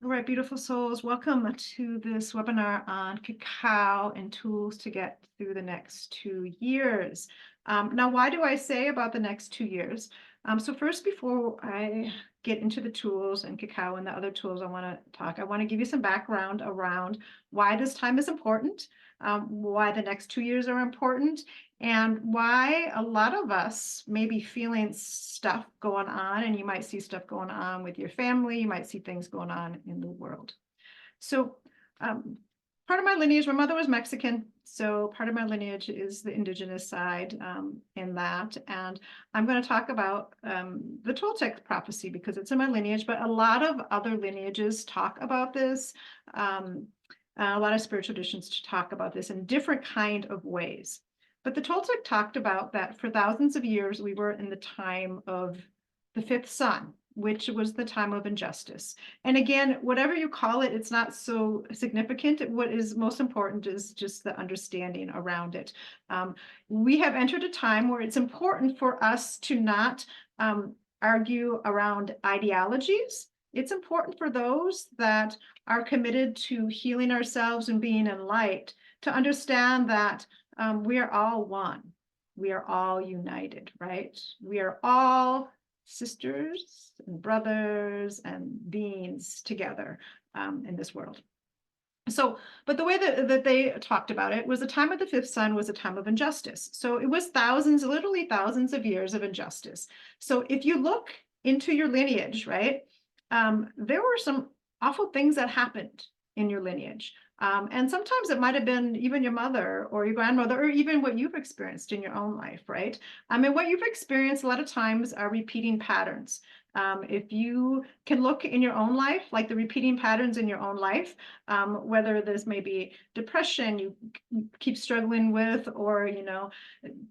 All right, beautiful souls, welcome to this webinar on cacao and tools to get through the next 2 years. Now, why do I say about the next 2 years? So first, before I get into the tools and cacao and the other tools I want to give you some background around why this time is important, why the next 2 years are important, and why a lot of us may be feeling stuff going on, and you might see stuff going on with your family, you might see things going on in the world. So part of my lineage, my mother was Mexican, so part of my lineage is the indigenous side in that. And I'm going to talk about the Toltec prophecy because it's in my lineage, but a lot of other lineages talk about this. A lot of spiritual traditions talk about this in different kind of ways. But the Toltec talked about that for thousands of years, we were in the time of the fifth sun, which was the time of injustice. And again, whatever you call it, it's not so significant. What is most important is just the understanding around it. We have entered a time where it's important for us to not argue around ideologies. It's important for those that are committed to healing ourselves and being in light to understand that we are all one. We are all united, right? We are all sisters and brothers and beings together in this world. So, but the way that they talked about it was the time of the fifth sun was a time of injustice. So it was thousands, literally thousands of years of injustice. So if you look into your lineage, right, there were some awful things that happened in your lineage. And sometimes it might have been even your mother or your grandmother, or even what you've experienced in your own life, right? I mean, what you've experienced a lot of times are repeating patterns. If you can look in your own life, like the repeating patterns in your own life, whether this may be depression you keep struggling with, or, you know,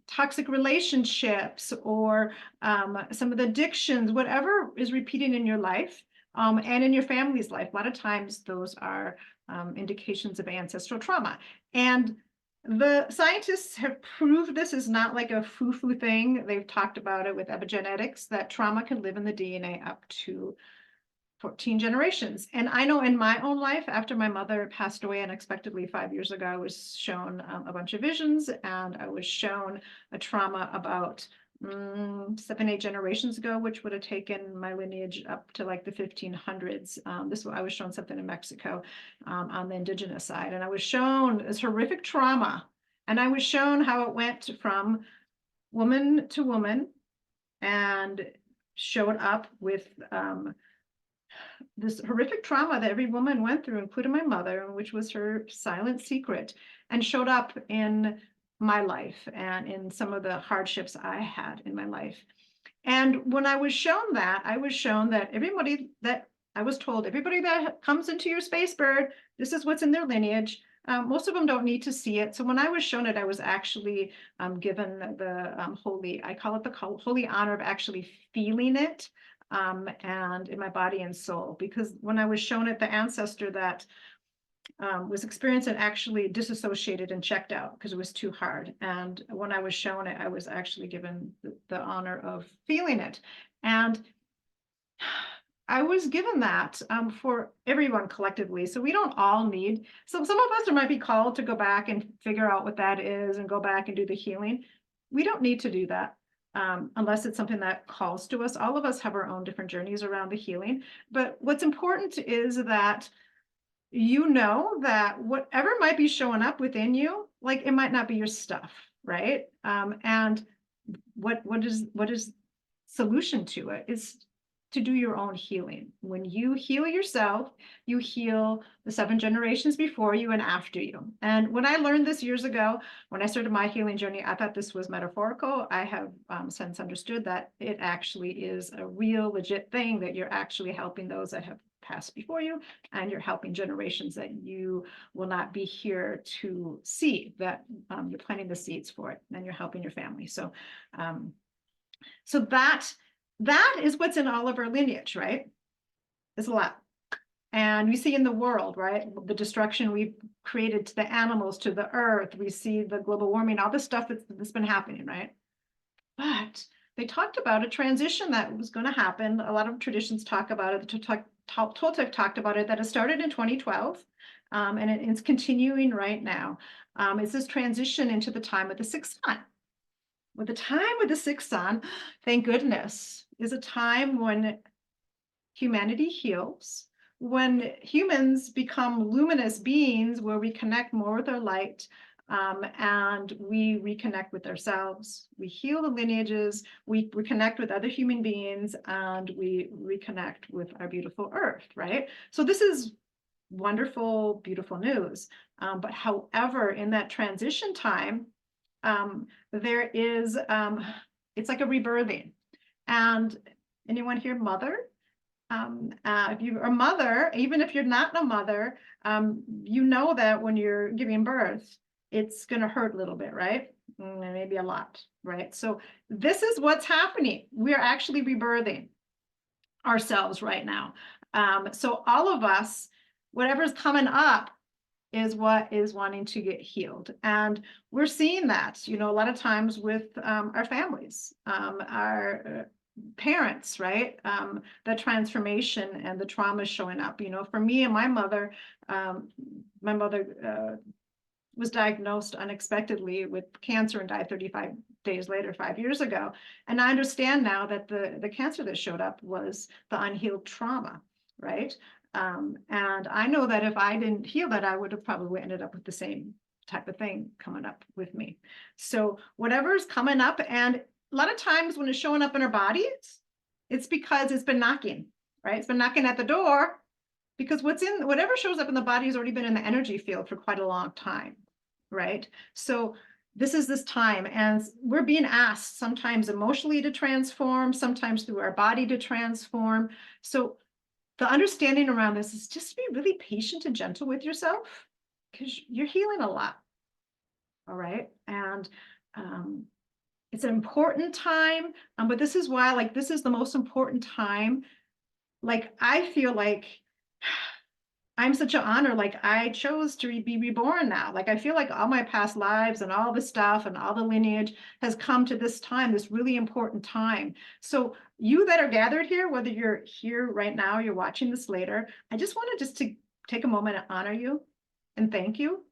toxic relationships, or some of the addictions, whatever is repeating in your life, and in your family's life, a lot of times those are indications of ancestral trauma. And the scientists have proved this is not like a foo-foo thing. They've talked about it with epigenetics, that trauma can live in the DNA up to 14 generations. And I know in my own life, after my mother passed away unexpectedly 5 years ago, I was shown a bunch of visions, and I was shown a trauma about 7, 8 generations ago, which would have taken my lineage up to like the 1500s. I was shown something in Mexico on the indigenous side, and I was shown this horrific trauma, and I was shown how it went from woman to woman and showed up with this horrific trauma that every woman went through, including my mother, which was her silent secret, and showed up in my life and in some of the hardships I had in my life. And when I was shown that, I was shown that everybody that I was told, everybody that comes into your space bird, this is what's in their lineage. Most of them don't need to see it. So when I was shown it, I was actually given the I call it the holy honor of actually feeling it and in my body and soul. Because when I was shown it, the ancestor that was experienced and actually disassociated and checked out because it was too hard. And when I was shown it, I was actually given the honor of feeling it. And I was given that for everyone collectively. So we don't all need, so some of us might be called to go back and figure out what that is and go back and do the healing. We don't need to do that. Unless it's something that calls to us. All of us have our own different journeys around the healing. But what's important is that you know that whatever might be showing up within you, like it might not be your stuff, right? And what is solution to it is to do your own healing. When you heal yourself, you heal the 7 generations before you and after you. And when I learned this years ago, when I started my healing journey, I thought this was metaphorical. I have since understood that it actually is a real legit thing, that you're actually helping those that have passed before you, and you're helping generations that you will not be here to see, that you're planting the seeds for it, and you're helping your family. So that is what's in all of our lineage, right? It's a lot. And we see in the world, right, the destruction we've created to the animals, to the earth. We see the global warming, all the stuff that's been happening, right? But they talked about a transition that was going to happen. A lot of traditions talk about it. Toltec talked about it, that it started in 2012, and it's continuing right now. It's this transition into the time of the sixth sun. With the time of the sixth sun, thank goodness, is a time when humanity heals, when humans become luminous beings, where we connect more with our light, and we reconnect with ourselves. We heal the lineages, we reconnect with other human beings, and we reconnect with our beautiful earth, right? So this is wonderful, beautiful news. But however, in that transition time, there is, it's like a rebirthing. And anyone here mother? If you're a mother, even if you're not a mother, you know that when you're giving birth, it's going to hurt a little bit, right? Maybe a lot, right? So this is what's happening. We're actually rebirthing ourselves right now. So all of us, whatever's coming up is what is wanting to get healed. And we're seeing that, you know, a lot of times with our families, our parents, right? The transformation and the trauma showing up. You know, for me and my mother was diagnosed unexpectedly with cancer and died 35 days later, 5 years ago. And I understand now that the cancer that showed up was the unhealed trauma, right? And I know that if I didn't heal that, I would have probably ended up with the same type of thing coming up with me. So whatever's coming up, and a lot of times when it's showing up in our bodies, it's because it's been knocking, right? It's been knocking at the door, because whatever shows up in the body has already been in the energy field for quite a long time, right? So this is this time, and we're being asked sometimes emotionally to transform, sometimes through our body to transform. So the understanding around this is just to be really patient and gentle with yourself, because you're healing a lot. All right. And it's an important time. But this is why, like, this is the most important time. Like, I feel like I'm such an honor. Like, I chose to be reborn now. Like, I feel like all my past lives and all the stuff and all the lineage has come to this time, this really important time. So you that are gathered here, whether you're here right now, you're watching this later, I just wanted just to take a moment and honor you and thank you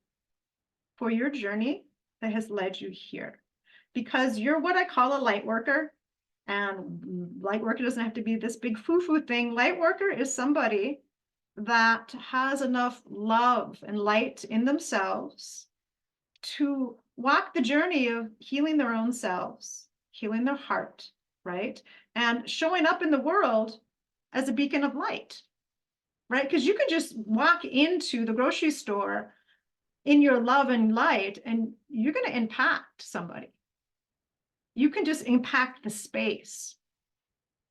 for your journey that has led you here. Because you're what I call a light worker. And light worker doesn't have to be this big foo-foo thing. Light worker is somebody that has enough love and light in themselves to walk the journey of healing their own selves, healing their heart, right? And showing up in the world as a beacon of light, right? Because you can just walk into the grocery store in your love and light, and you're going to impact somebody. You can just impact the space.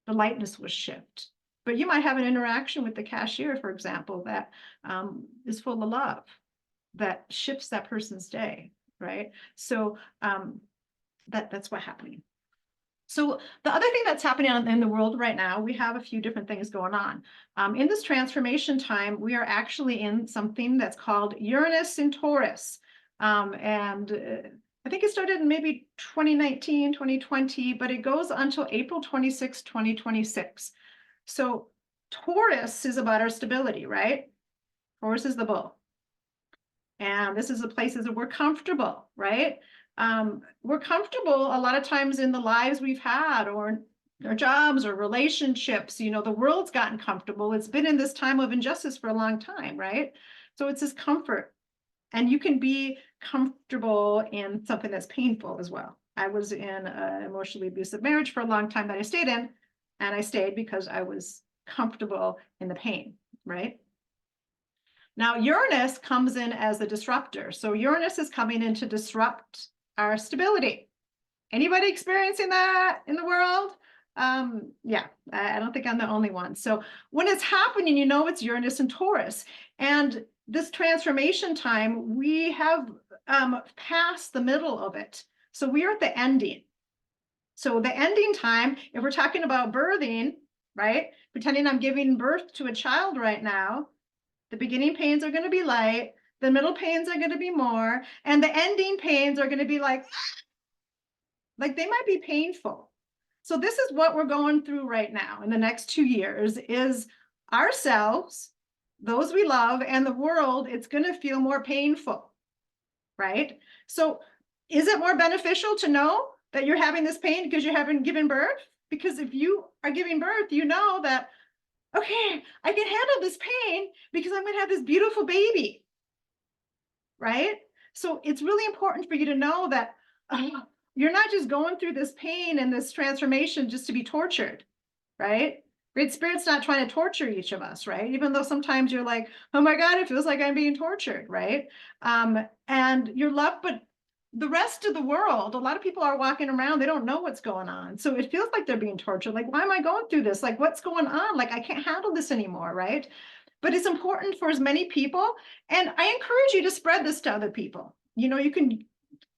The lightness will shift. But you might have an interaction with the cashier, for example, that is full of love, that shifts that person's day, right? So that's what's happening. So the other thing that's happening in the world right now, we have a few different things going on. In this transformation time, we are actually in something that's called Uranus in Taurus. I think it started in maybe 2019, 2020, but it goes until April 26, 2026. So Taurus is about our stability, right? Taurus is the bull. And this is the places that we're comfortable, right? We're comfortable a lot of times in the lives we've had, or our jobs or relationships. You know, the world's gotten comfortable. It's been in this time of injustice for a long time, right? So it's this comfort. And you can be comfortable in something that's painful as well. I was in an emotionally abusive marriage for a long time that I stayed in, and I stayed because I was comfortable in the pain, right? Now, Uranus comes in as the disruptor. So Uranus is coming in to disrupt our stability. Anybody experiencing that in the world? Yeah, I don't think I'm the only one. So when it's happening, you know, it's Uranus and Taurus. And this transformation time, we have passed the middle of it. So we are at the ending. So the ending time, if we're talking about birthing, right? Pretending I'm giving birth to a child right now, the beginning pains are going to be light, the middle pains are going to be more, and the ending pains are going to be like they might be painful. So this is what we're going through right now in the next 2 years, is ourselves, those we love, and the world, it's going to feel more painful, right? So is it more beneficial to know that you're having this pain because you haven't given birth? Because if you are giving birth, you know that, okay, I can handle this pain because I'm going to have this beautiful baby, right? So it's really important for you to know that you're not just going through this pain and this transformation just to be tortured, right? Great Spirit's not trying to torture each of us, right? Even though sometimes you're like, oh my God, it feels like I'm being tortured, right? And you're loved, but the rest of the world, a lot of people are walking around, they don't know what's going on. So it feels like they're being tortured. Like, why am I going through this? Like, what's going on? Like, I can't handle this anymore, right? But it's important for as many people. And I encourage you to spread this to other people. You know, you can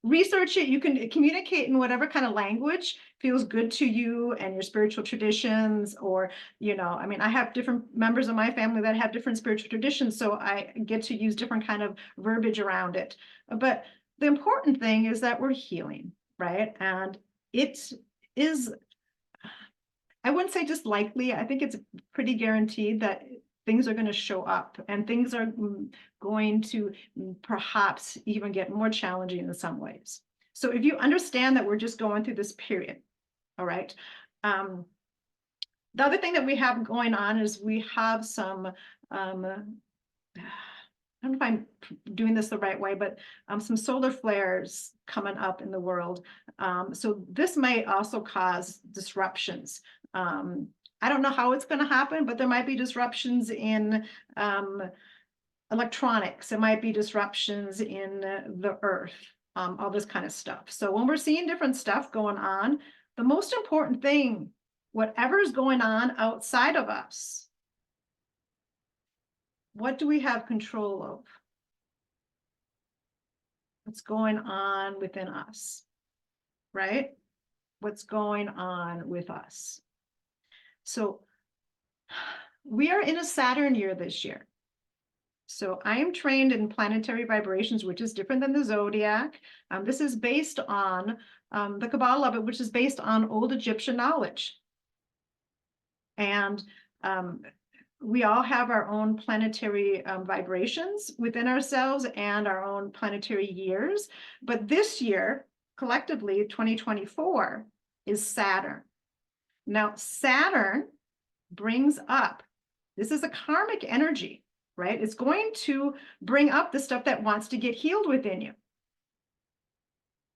research it, you can communicate in whatever kind of language feels good to you and your spiritual traditions, or, you know, I mean, I have different members of my family that have different spiritual traditions, so I get to use different kind of verbiage around it. But the important thing is that we're healing, right? And it is, I wouldn't say just likely, I think it's pretty guaranteed that things are going to show up, and things are going to perhaps even get more challenging in some ways. So if you understand that we're just going through this period, all right. The other thing that we have going on is we have some, I don't know if I'm doing this the right way, but some solar flares coming up in the world. So this might also cause disruptions. I don't know how it's going to happen, but there might be disruptions in electronics. It might be disruptions in the earth, all this kind of stuff. So when we're seeing different stuff going on, the most important thing, whatever's going on outside of us, what do we have control of? What's going on within us, right? What's going on with us? So we are in a Saturn year this year. So I am trained in planetary vibrations, which is different than the zodiac. This is based on the Kabbalah of it, which is based on old Egyptian knowledge. And we all have our own planetary vibrations within ourselves and our own planetary years. But this year, collectively, 2024, is Saturn. Now, Saturn brings up, this is a karmic energy, right? It's going to bring up the stuff that wants to get healed within you,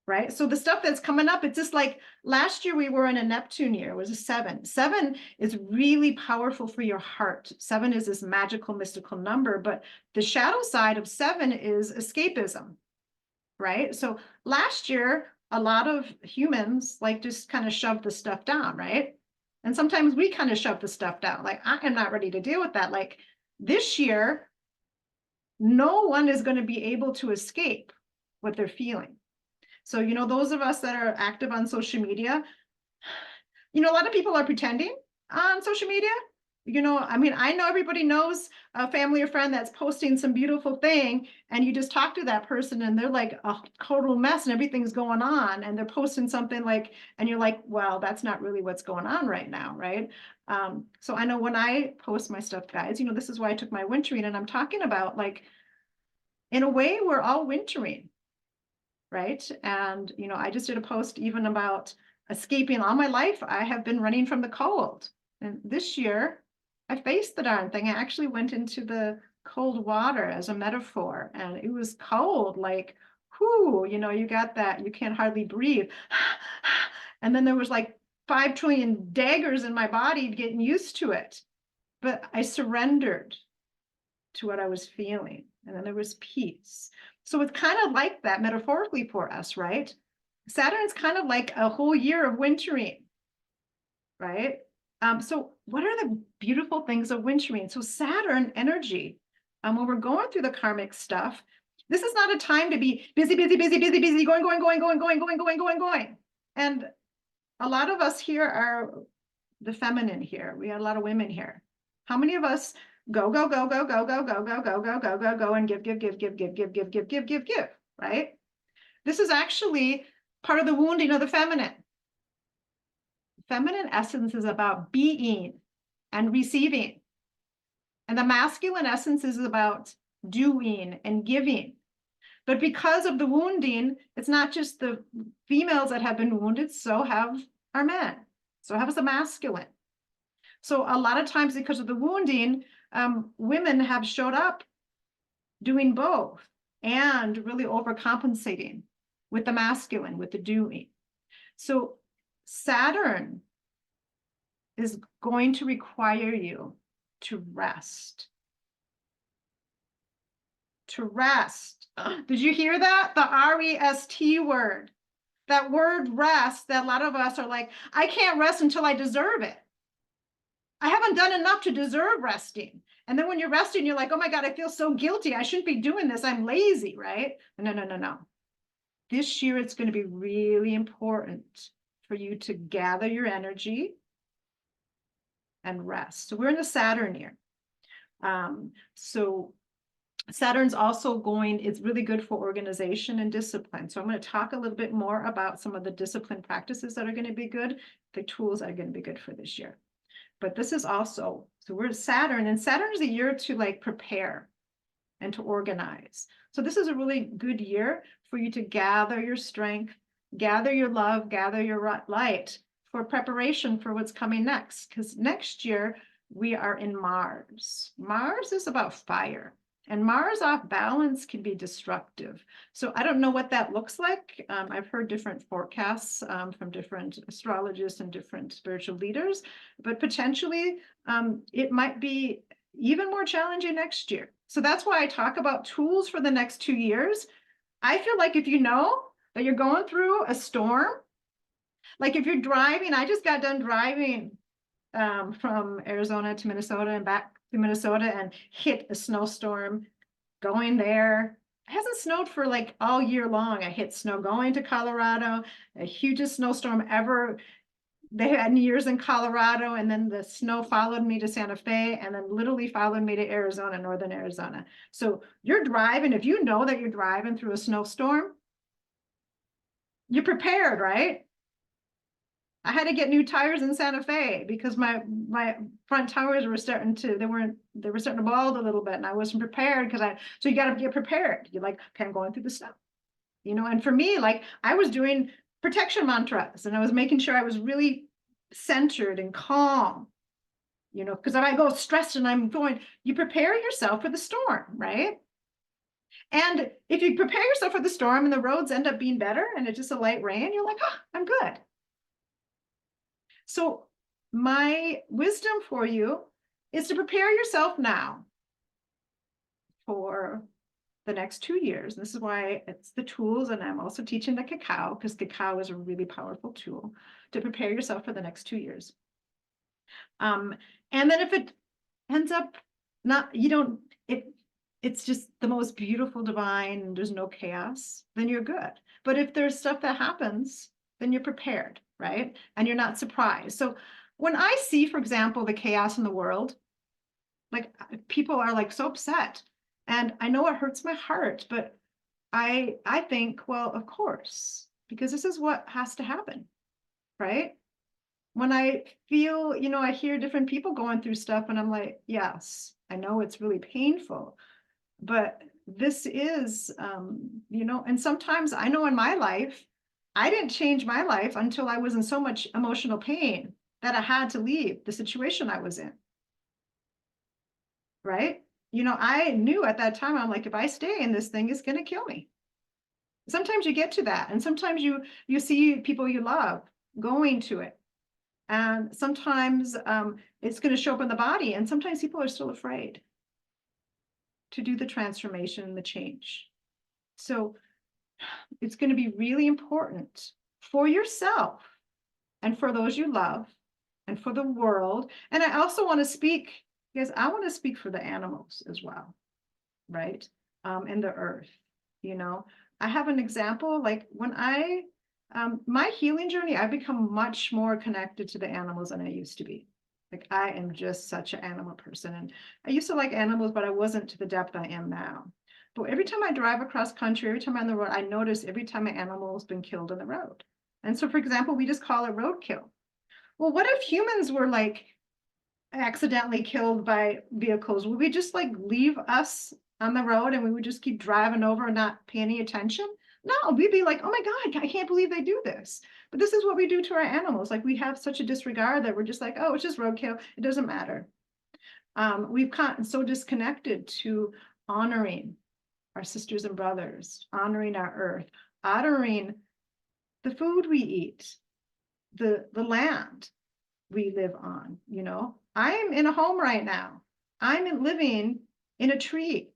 right? So the stuff that's coming up, it's just like last year we were in a Neptune year, it was a 7. 7 is really powerful for your heart. 7 is this magical, mystical number, but the shadow side of 7 is escapism, right? So last year, a lot of humans like just kind of shoved the stuff down, right? And sometimes we kind of shove the stuff down. Like, I am not ready to deal with that. Like this year, no one is going to be able to escape what they're feeling. So, you know, those of us that are active on social media, you know, a lot of people are pretending on social media. You know, I mean, I know everybody knows a family or friend that's posting some beautiful thing, and you just talk to that person and they're like a total mess and everything's going on, and they're posting something like, and you're like, well, that's not really what's going on right now, right? So I know when I post my stuff, guys, you know, this is why I took my wintering, and I'm talking about like, in a way, we're all wintering, right? And, you know, I just did a post even about escaping. All my life, I have been running from the cold. And this year, I faced the darn thing. I actually went into the cold water as a metaphor, and it was cold, like, whoo, you know, you got that, you can't hardly breathe. And then there was like 5 trillion daggers in my body getting used to it. But I surrendered to what I was feeling. And then there was peace. So it's kind of like that metaphorically for us, right? Saturn's kind of like a whole year of wintering, right? So what are the beautiful things of wintering? So Saturn energy, when we're going through the karmic stuff, this is not a time to be busy, busy, busy, busy, busy, going, going, going, going, going, going, going, going, going. And a lot of us here are the feminine here. We have a lot of women here. How many of us go, go, go, go, go, go, go, go, go, go, go, go, go, and give, give, give, give, give, give, give, give, give, give, give, right? This is actually part of the wounding of the feminine. Feminine essence is about being and receiving. And the masculine essence is about doing and giving. But because of the wounding, it's not just the females that have been wounded, so have our men. So have the masculine. So a lot of times because of the wounding, women have showed up doing both and really overcompensating with the masculine, with the doing. So Saturn is going to require you to rest. To rest. Did you hear that? The R-E-S-T word. That word rest, that a lot of us are like, I can't rest until I deserve it. I haven't done enough to deserve resting. And then when you're resting, you're like, oh my God, I feel so guilty. I shouldn't be doing this. I'm lazy, right? No, no, no, no. This year, it's going to be really important for you to gather your energy and rest. So we're in the Saturn year. So Saturn's also it's really good for organization and discipline. So I'm going to talk a little bit more about some of the discipline practices that are going to be good, the tools that are going to be good for this year. But this is also, so we're Saturn, and Saturn is a year to like prepare and to organize. So this is a really good year for you to gather your strength, gather your love, gather your light for preparation for what's coming next. Because next year we are in Mars. Mars is about fire. And Mars off balance can be destructive. So I don't know what that looks like. I've heard different forecasts from different astrologists and different spiritual leaders, but potentially it might be even more challenging next year. So that's why I talk about tools for the next 2 years. I feel like if you know that you're going through a storm, like if you're driving, I just got done driving from Arizona to Minnesota and back to Minnesota and hit a snowstorm going there. It hasn't snowed for like all year long. I hit snow going to Colorado, the hugest snowstorm ever. They had years in Colorado, and then the snow followed me to Santa Fe and then literally followed me to Arizona, northern Arizona. So you're driving, if you know that you're driving through a snowstorm, you're prepared, right? I had to get new tires in Santa Fe because my front tires were starting to, they were starting to bald a little bit, and I wasn't prepared so you got to get prepared. You're like, okay, I'm going through the snow, and for me, like I was doing protection mantras and I was making sure I was really centered and calm, because if I go stressed and you prepare yourself for the storm, right? And if you prepare yourself for the storm and the roads end up being better and it's just a light rain, you're like, oh, I'm good. So my wisdom for you is to prepare yourself now for the next 2 years. This is why it's the tools, and I'm also teaching the Cacao, because Cacao is a really powerful tool to prepare yourself for the next 2 years. And then if it ends up it's just the most beautiful divine, and there's no chaos, then you're good. But if there's stuff that happens, then you're prepared, right? And you're not surprised. So when I see, for example, the chaos in the world, like people are like so upset, and I know it hurts my heart, but I think, well, of course, because this is what has to happen, right? When I feel, I hear different people going through stuff, and I'm like, yes, I know it's really painful, but this is, and sometimes I know in my life, I didn't change my life until I was in so much emotional pain that I had to leave the situation I was in. Right? I knew at that time, I'm like, if I stay in this thing, it's going to kill me. Sometimes you get to that. And sometimes you see people you love going to it. And sometimes it's going to show up in the body. And sometimes people are still afraid to do the transformation and the change. So it's going to be really important for yourself and for those you love and for the world. And I also want to speak, because I want to speak for the animals as well, right? And the earth, I have an example, like when my healing journey, I've become much more connected to the animals than I used to be. Like I am just such an animal person. And I used to like animals, but I wasn't to the depth I am now. But every time I drive across country, every time I'm on the road, I notice every time an animal has been killed on the road. And so, for example, we just call it roadkill. Well, what if humans were like accidentally killed by vehicles, would we just like leave us on the road and we would just keep driving over and not pay any attention? No, we'd be like, oh my God, I can't believe they do this. But this is what we do to our animals. Like we have such a disregard that we're just like, oh, it's just roadkill. It doesn't matter. We've gotten so disconnected to honoring our sisters and brothers, honoring our earth, honoring the food we eat, the land we live on. I'm in a home right now. I'm living in a tree.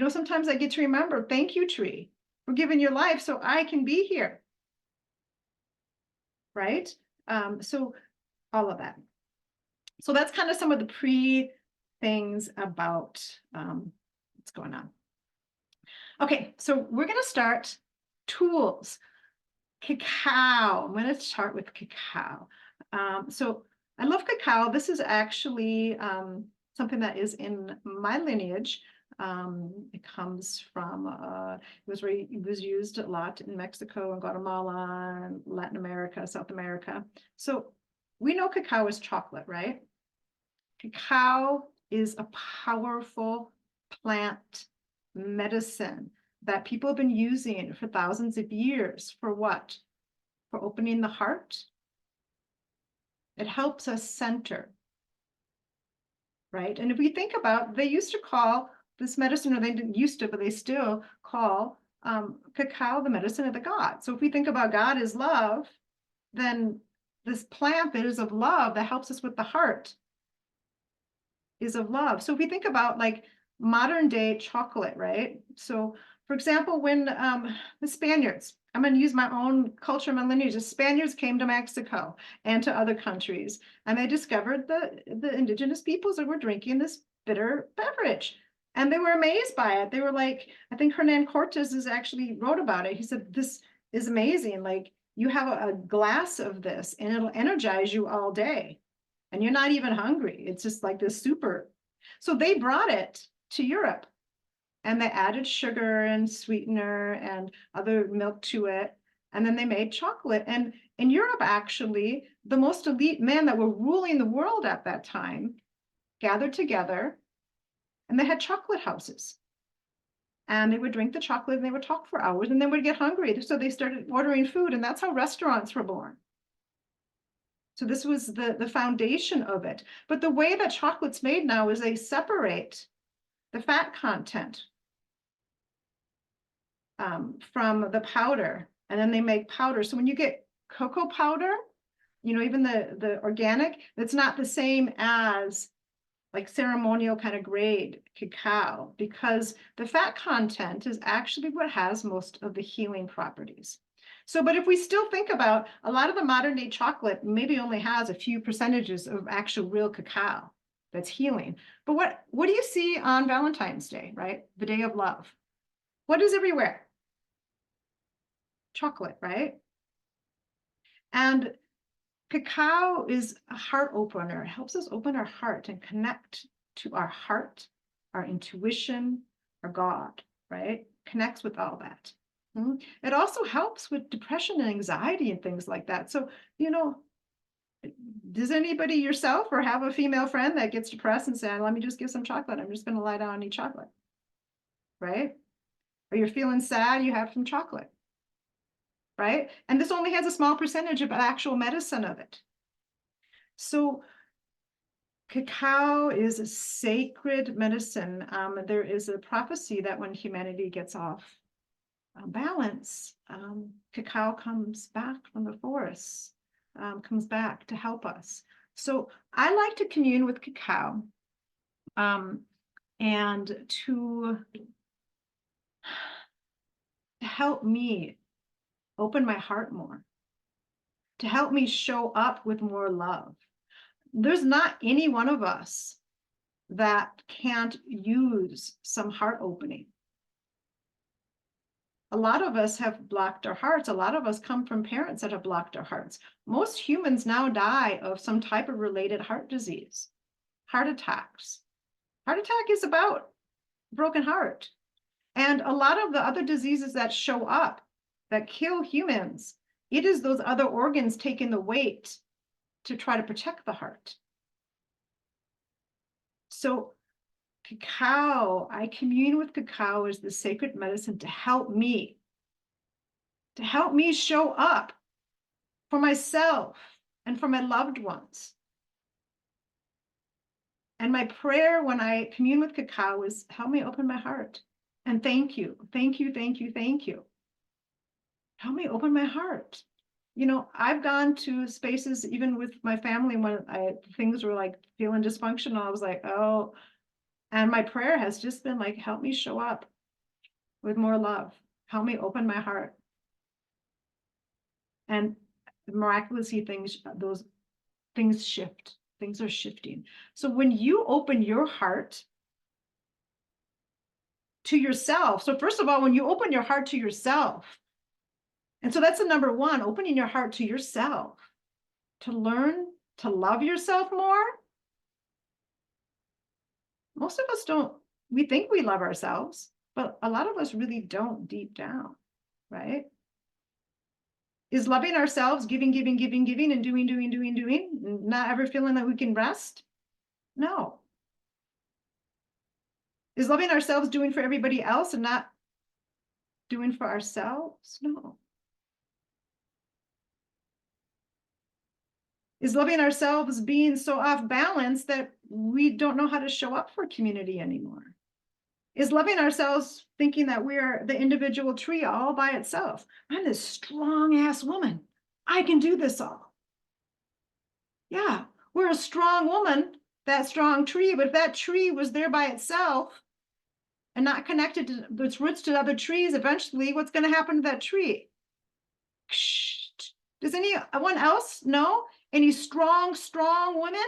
Sometimes I get to remember, thank you, tree, for giving your life so I can be here. Right? So all of that. So that's kind of some of the pre things about what's going on. Okay, so we're going to start tools. Cacao. I'm going to start with cacao. So I love cacao. This is actually something that is in my lineage. It comes from, it was used a lot in Mexico and Guatemala and Latin America, South America. So we know cacao is chocolate, right? Cacao is a powerful plant medicine that people have been using for thousands of years. For what? For opening the heart. It helps us center, right? And if we think about, they used to call this medicine, or they didn't used to, but they still call cacao the medicine of the gods. So if we think about God as love, then this plant that is of love, that helps us with the heart, is of love. So if we think about like modern day chocolate, right? So for example, when the Spaniards, I'm going to use my own culture, my lineage, the Spaniards came to Mexico and to other countries, and they discovered the indigenous peoples that were drinking this bitter beverage. And they were amazed by it. They were like, I think Hernan Cortez is actually wrote about it. He said, this is amazing. Like you have a glass of this and it'll energize you all day. And you're not even hungry. It's just like this super. So they brought it to Europe and they added sugar and sweetener and other milk to it. And then they made chocolate. And in Europe, actually, the most elite men that were ruling the world at that time gathered together and they had chocolate houses. And they would drink the chocolate and they would talk for hours and then would get hungry. So they started ordering food, and that's how restaurants were born. So this was the foundation of it. But the way that chocolate's made now is they separate the fat content from the powder, and then they make powder. So when you get cocoa powder, even the organic, it's not the same as like ceremonial kind of grade cacao, because the fat content is actually what has most of the healing properties. So, but if we still think about a lot of the modern day chocolate, maybe only has a few percentages of actual real cacao that's healing. But what do you see on Valentine's Day, right? The day of love. What is everywhere? Chocolate, right? And cacao is a heart opener. It helps us open our heart and connect to our heart, our intuition, our God, right? Connects with all that. It also helps with depression and anxiety and things like that. So, does anybody, yourself or have a female friend that gets depressed and say, let me just give some chocolate. I'm just going to lie down and eat chocolate, right? Or you're feeling sad, you have some chocolate, right? And this only has a small percentage of actual medicine of it. So cacao is a sacred medicine. There is a prophecy that when humanity gets off balance, cacao comes back from the forests, comes back to help us. So I like to commune with cacao and to help me open my heart more, to help me show up with more love. There's not any one of us that can't use some heart opening. A lot of us have blocked our hearts. A lot of us come from parents that have blocked our hearts. Most humans now die of some type of related heart disease, heart attacks. Heart attack is about broken heart. And a lot of the other diseases that show up that kill humans, it is those other organs taking the weight to try to protect the heart. So cacao, I commune with cacao as the sacred medicine to help me show up for myself and for my loved ones. And my prayer when I commune with cacao is help me open my heart. And thank you, thank you, thank you, thank you. Help me open my heart. You know, I've gone to spaces even with my family when things were like feeling dysfunctional. I was like, oh, and my prayer has just been like, help me show up with more love. Help me open my heart. And miraculously those things shift. Things are shifting. So when you open your heart to yourself, so first of all, when you open your heart to yourself, and so that's the number one, opening your heart to yourself, to learn to love yourself more. Most of us don't, we think we love ourselves, but a lot of us really don't deep down, right? Is loving ourselves giving, giving, giving, giving, and doing, doing, doing, doing, not ever feeling that we can rest? No. Is loving ourselves doing for everybody else and not doing for ourselves? No. Is loving ourselves being so off balance that we don't know how to show up for community anymore? Is loving ourselves thinking that we're the individual tree all by itself? I'm this strong ass woman. I can do this all. Yeah, we're a strong woman, that strong tree, but if that tree was there by itself and not connected to its roots to other trees, eventually what's going to happen to that tree? Does anyone else know any strong women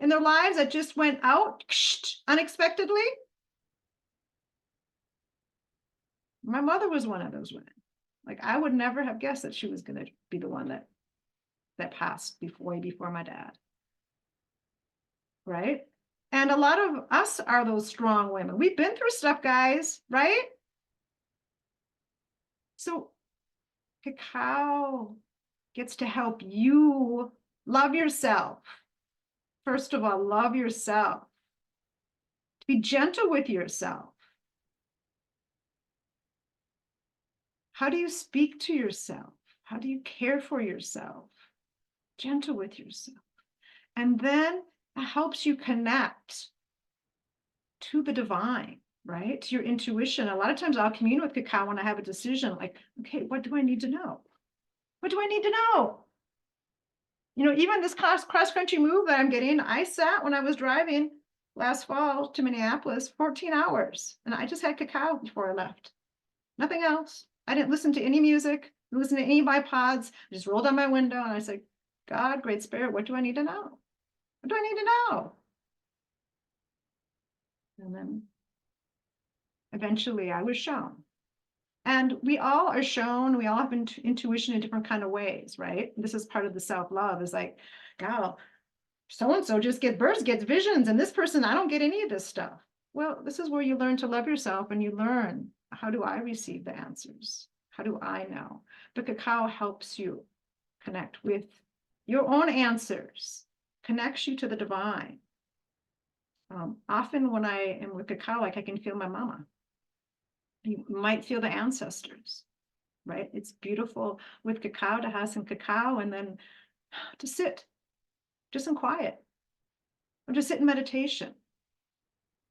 in their lives that just went out unexpectedly? My mother was one of those women. Like I would never have guessed that she was going to be the one that passed way before my dad. Right? And a lot of us are those strong women. We've been through stuff, guys, right? So cacao gets to help you love yourself. First of all, love yourself. Be gentle with yourself. How do you speak to yourself? How do you care for yourself? Gentle with yourself. And then it helps you connect to the divine, right? To your intuition. A lot of times I'll commune with cacao when I have a decision like, okay, what do I need to know? What do I need to know? You know, even this cross-country move that I'm getting, I sat when I was driving last fall to Minneapolis 14 hours and I just had cacao before I left. Nothing else. I didn't listen to any music, didn't listen to any iPods. I just rolled down my window and I said, God, Great Spirit, what do I need to know? What do I need to know? And then eventually I was shown. And we all are shown, we all have intuition in different kind of ways, right? This is part of the self-love is like, God, so-and-so just gets visions and this person, I don't get any of this stuff. Well, this is where you learn to love yourself and you learn, how do I receive the answers? How do I know? The cacao helps you connect with your own answers, connects you to the divine. Often when I am with cacao, like I can feel my mama. You might feel the ancestors, right? It's beautiful with cacao to have some cacao and then to sit just in quiet or to sit in meditation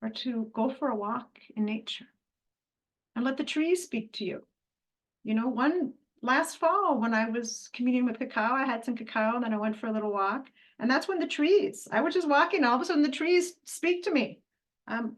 or to go for a walk in nature and let the trees speak to you. You know, last fall when I was communing with cacao, I had some cacao and then I went for a little walk. And that's when I was just walking, all of a sudden the trees speak to me. I'm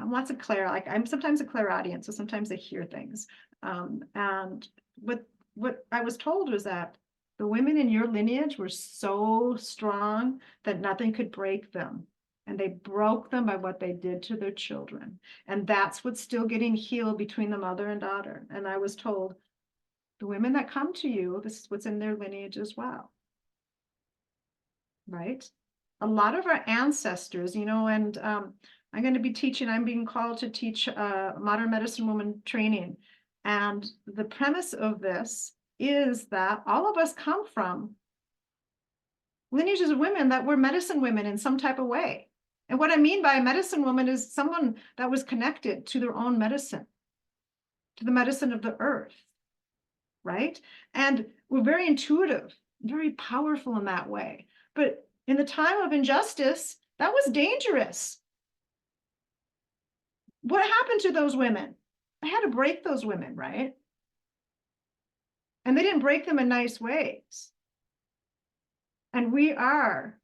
lots of like I'm sometimes a clairaudient, so sometimes I hear things. And what I was told was that the women in your lineage were so strong that nothing could break them. And they broke them by what they did to their children. And that's what's still getting healed between the mother and daughter. And I was told, the women that come to you, this is what's in their lineage as well. Right? A lot of our ancestors, you know, and I'm going to be teaching, I'm being called to teach modern medicine woman training. And the premise of this is that all of us come from lineages of women that were medicine women in some type of way. And what I mean by a medicine woman is someone that was connected to their own medicine, to the medicine of the earth, right? And we're very intuitive, very powerful in that way. But in the time of injustice, that was dangerous. What happened to those women? I had to break those women, right? And they didn't break them in nice ways. And we are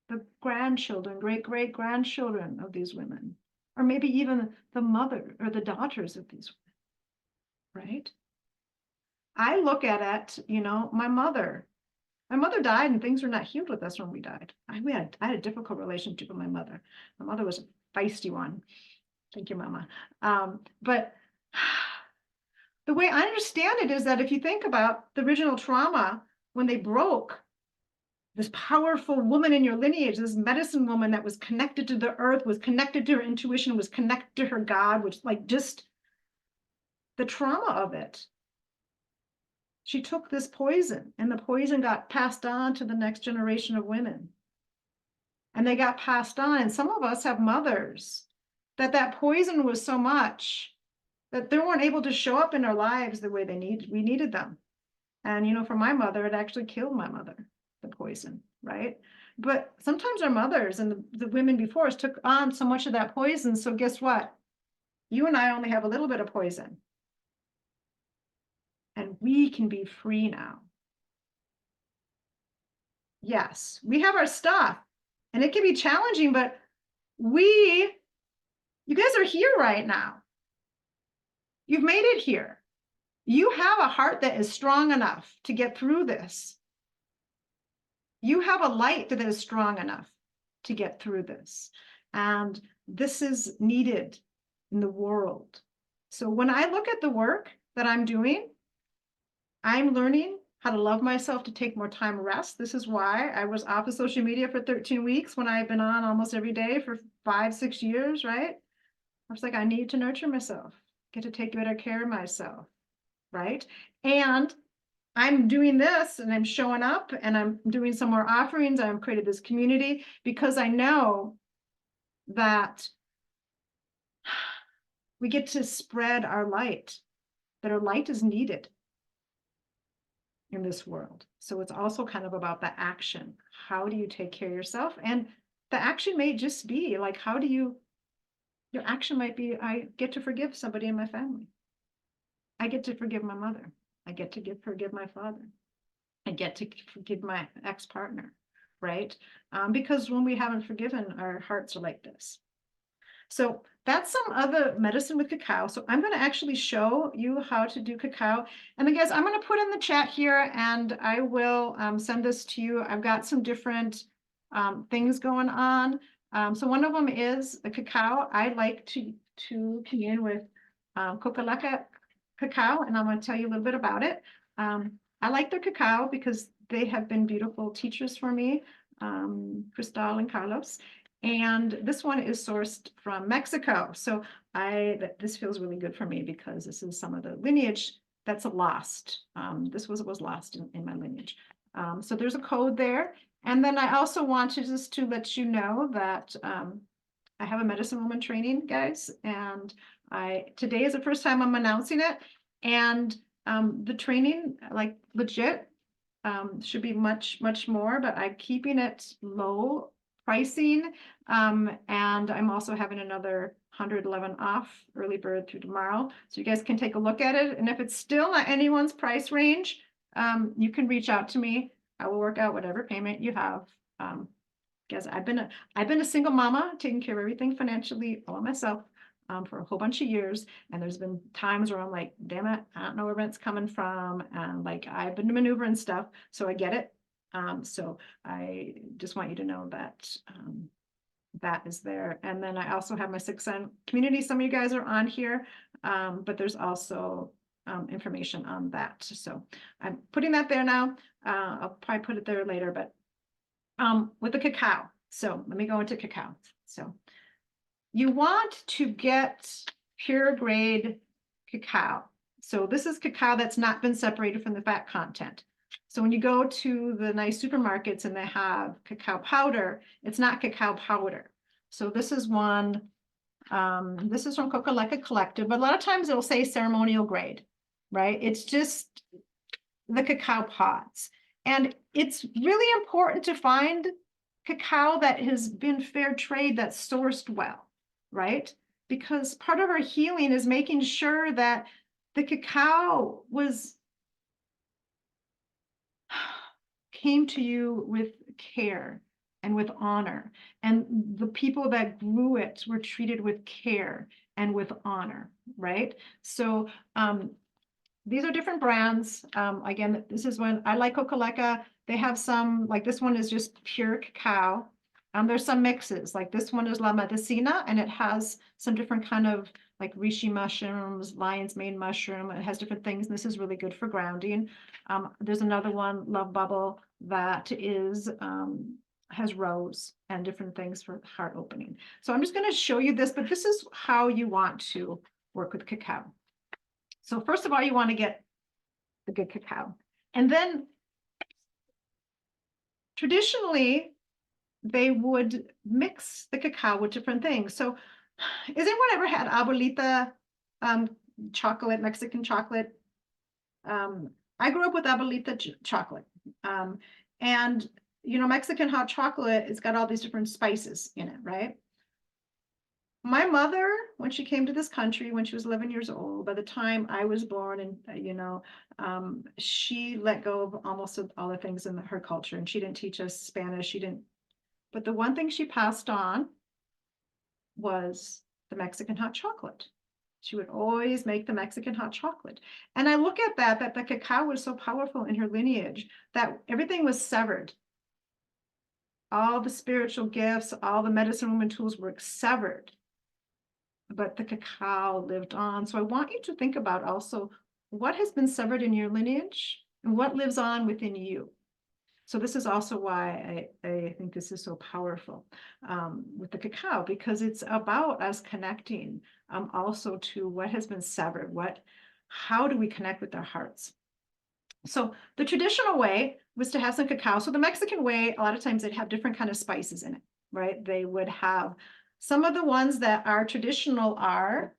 the grandchildren, great-great-grandchildren of these women, or maybe even the mother or the daughters of these women, right? I look at it, my mother died and things were not healed with us when we died. I had a difficult relationship with my mother. My mother was a feisty one. Thank you, Mama. But the way I understand it is that if you think about the original trauma, when they broke, this powerful woman in your lineage, this medicine woman that was connected to the earth, was connected to her intuition, was connected to her God, which like just the trauma of it. She took this poison and the poison got passed on to the next generation of women. And they got passed on. And some of us have mothers that poison was so much that they weren't able to show up in our lives the way we needed them. And for my mother, it actually killed my mother, the poison, right? But sometimes our mothers and the women before us took on so much of that poison. So guess what? You and I only have a little bit of poison. And we can be free now. Yes, we have our stuff and it can be challenging, but you guys are here right now. You've made it here. You have a heart that is strong enough to get through this. You have a light that is strong enough to get through this. And this is needed in the world. So when I look at the work that I'm doing, I'm learning how to love myself, to take more time rest. This is why I was off of social media for 13 weeks when I've been on almost every day for 5-6 years, right? I was like, I need to nurture myself, get to take better care of myself, right? And I'm doing this and I'm showing up and I'm doing some more offerings. I've created this community because I know that we get to spread our light, that our light is needed in this world. So it's also kind of about the action. How do you take care of yourself? And the action may just be like, your action might be, I get to forgive somebody in my family. I get to forgive my mother. I get to forgive my father. I get to forgive my ex-partner, right? Because when we haven't forgiven, our hearts are like this. So that's some other medicine with cacao. So I'm going to actually show you how to do cacao. And then guys, I'm going to put in the chat here and I will send this to you. I've got some different things going on. So one of them is the cacao. I like to commune with Coca-Leca cacao, and I'm going to tell you a little bit about it. I like their cacao because they have been beautiful teachers for me, Cristal and Carlos. And this one is sourced from Mexico. So this feels really good for me because this is some of the lineage that's lost. This was lost in my lineage. So there's a code there. And then I also wanted just to let you know that I have a medicine woman training, guys. And today is the first time I'm announcing it. And the training, like legit, should be much, much more, but I'm keeping it low pricing. And I'm also having another 111 off early bird through tomorrow. So you guys can take a look at it. And if it's still at anyone's price range, you can reach out to me. I will work out whatever payment you have. Because I've been a single mama, taking care of everything financially all myself for a whole bunch of years. And there's been times where I'm like, damn it, I don't know where rent's coming from. And like, I've been maneuvering stuff, so I get it. So I just want you to know that that is there. And then I also have my 6 community. Some of you guys are on here, but there's also information on that. So I'm putting that there now. I'll probably put it there later, but with the cacao. So let me go into cacao. So you want to get pure grade cacao. So this is cacao that's not been separated from the fat content. So when you go to the nice supermarkets and they have cacao powder, it's not cacao powder. So this is one, this is from Cacao Collective, but a lot of times it'll say ceremonial grade, right? It's just the cacao pods. And it's really important to find cacao that has been fair trade, that's sourced well, right? Because part of our healing is making sure that the cacao came to you with care and with honor, and the people that grew it were treated with care and with honor, right? So these are different brands. Again, this is when I like Cocaleca. They have some, like this one is just pure cacao. There's some mixes, like this one is La Medicina, and it has some different kind of like reishi mushrooms, lion's mane mushroom. It has different things. And this is really good for grounding. There's another one, Love Bubble, that is has rose and different things for heart opening. So I'm just going to show you this, but this is how you want to work with cacao. So first of all, you want to get the good cacao. And then traditionally, they would mix the cacao with different things. So has anyone ever had abuelita chocolate, Mexican chocolate? I grew up with abuelita chocolate. And, you know, Mexican hot chocolate, it's got all these different spices in it, right? My mother, when she came to this country, when she was 11 years old, by the time I was born, and she let go of almost all the things in her culture, and she didn't teach us Spanish. She didn't, but the one thing she passed on was the Mexican hot chocolate. She would always make the Mexican hot chocolate. And I look at that the cacao was so powerful in her lineage that everything was severed. All the spiritual gifts, all the medicine woman tools were severed, but the cacao lived on. So I want you to think about also what has been severed in your lineage and what lives on within you. So this is also why I think this is so powerful with the cacao, because it's about us connecting also to what has been severed. How do we connect with our hearts? So the traditional way was to have some cacao. So the Mexican way, a lot of times they'd have different kind of spices in it, right? They would have some of the ones that are traditional are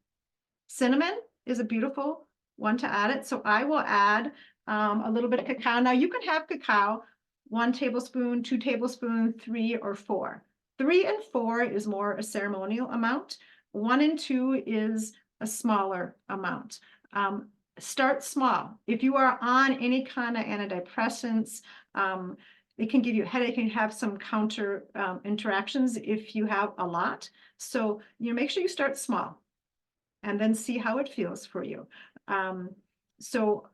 cinnamon is a beautiful one to add it. So I will add a little bit of cacao. Now you can have cacao 1 tablespoon, 2 tablespoons, 3 or 4. 3 and 4 is more a ceremonial amount. 1 and 2 is a smaller amount. Start small. If you are on any kind of antidepressants, it can give you a headache and have some counter interactions if you have a lot. So make sure you start small and then see how it feels for you. So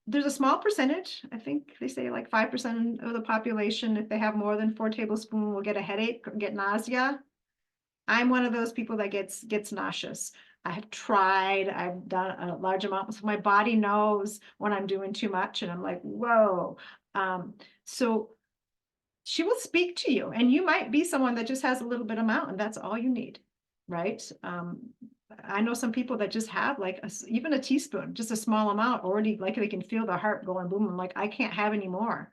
there's a small percentage, I think they say like 5% of the population, if they have more than 4 tablespoons, will get a headache or get nausea. I'm one of those people that gets nauseous. I have tried, I've done a large amount, so my body knows when I'm doing too much, and I'm like, whoa. So she will speak to you, and you might be someone that just has a little bit amount, and that's all you need, right? I know some people that just have like even a teaspoon, just a small amount already, like they can feel the heart going boom. I'm like, I can't have any more.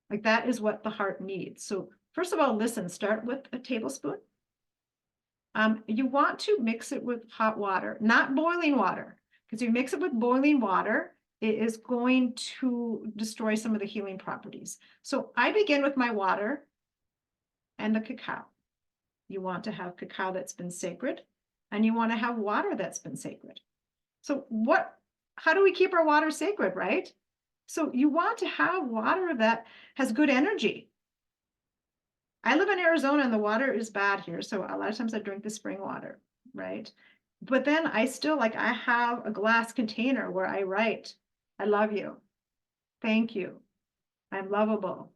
Like that is what the heart needs. So first of all, listen, start with a tablespoon. You want to mix it with hot water, not boiling water, because if you mix it with boiling water, it is going to destroy some of the healing properties. So I begin with my water and the cacao. You want to have cacao that's been sacred, and you want to have water that's been sacred. So how do we keep our water sacred, right? So you want to have water that has good energy. I live in Arizona and the water is bad here. So a lot of times I drink the spring water, right? But then I have a glass container where I write, I love you. Thank you. I'm lovable.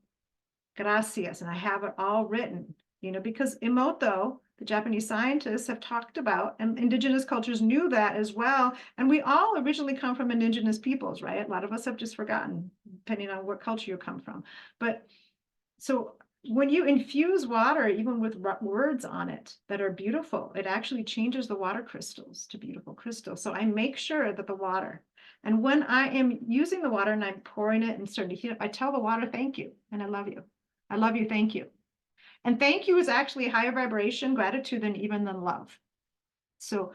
Gracias. And I have it all written, because Emoto, the Japanese scientists have talked about, and indigenous cultures knew that as well. And we all originally come from indigenous peoples, right? A lot of us have just forgotten, depending on what culture you come from. But so when you infuse water, even with words on it that are beautiful, it actually changes the water crystals to beautiful crystals. So I make sure that the water, and when I am using the water and I'm pouring it and starting to heat up, I tell the water, thank you, and I love you. I love you, thank you. And thank you is actually higher vibration, gratitude, than even than love. So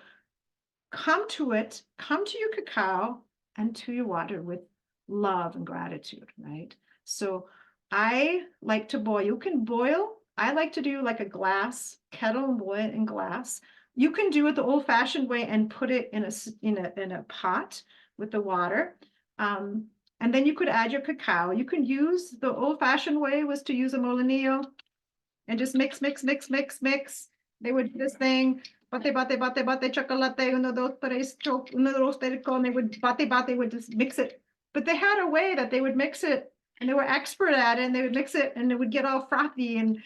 come to it, come to your cacao and to your water with love and gratitude, right? So I like to boil. You can boil. I like to do like a glass kettle and boil it in glass. You can do it the old-fashioned way and put it in a pot with the water. And then you could add your cacao. You can use the old-fashioned way was to use a molinillo and just mix, mix, mix, mix, mix. They would do this thing, bate chocolate, uno, dos, tres, uno, dos, tres, and they would bate, would just mix it. But they had a way that they would mix it, and they were expert at it, and they would mix it, and it would get all frothy, and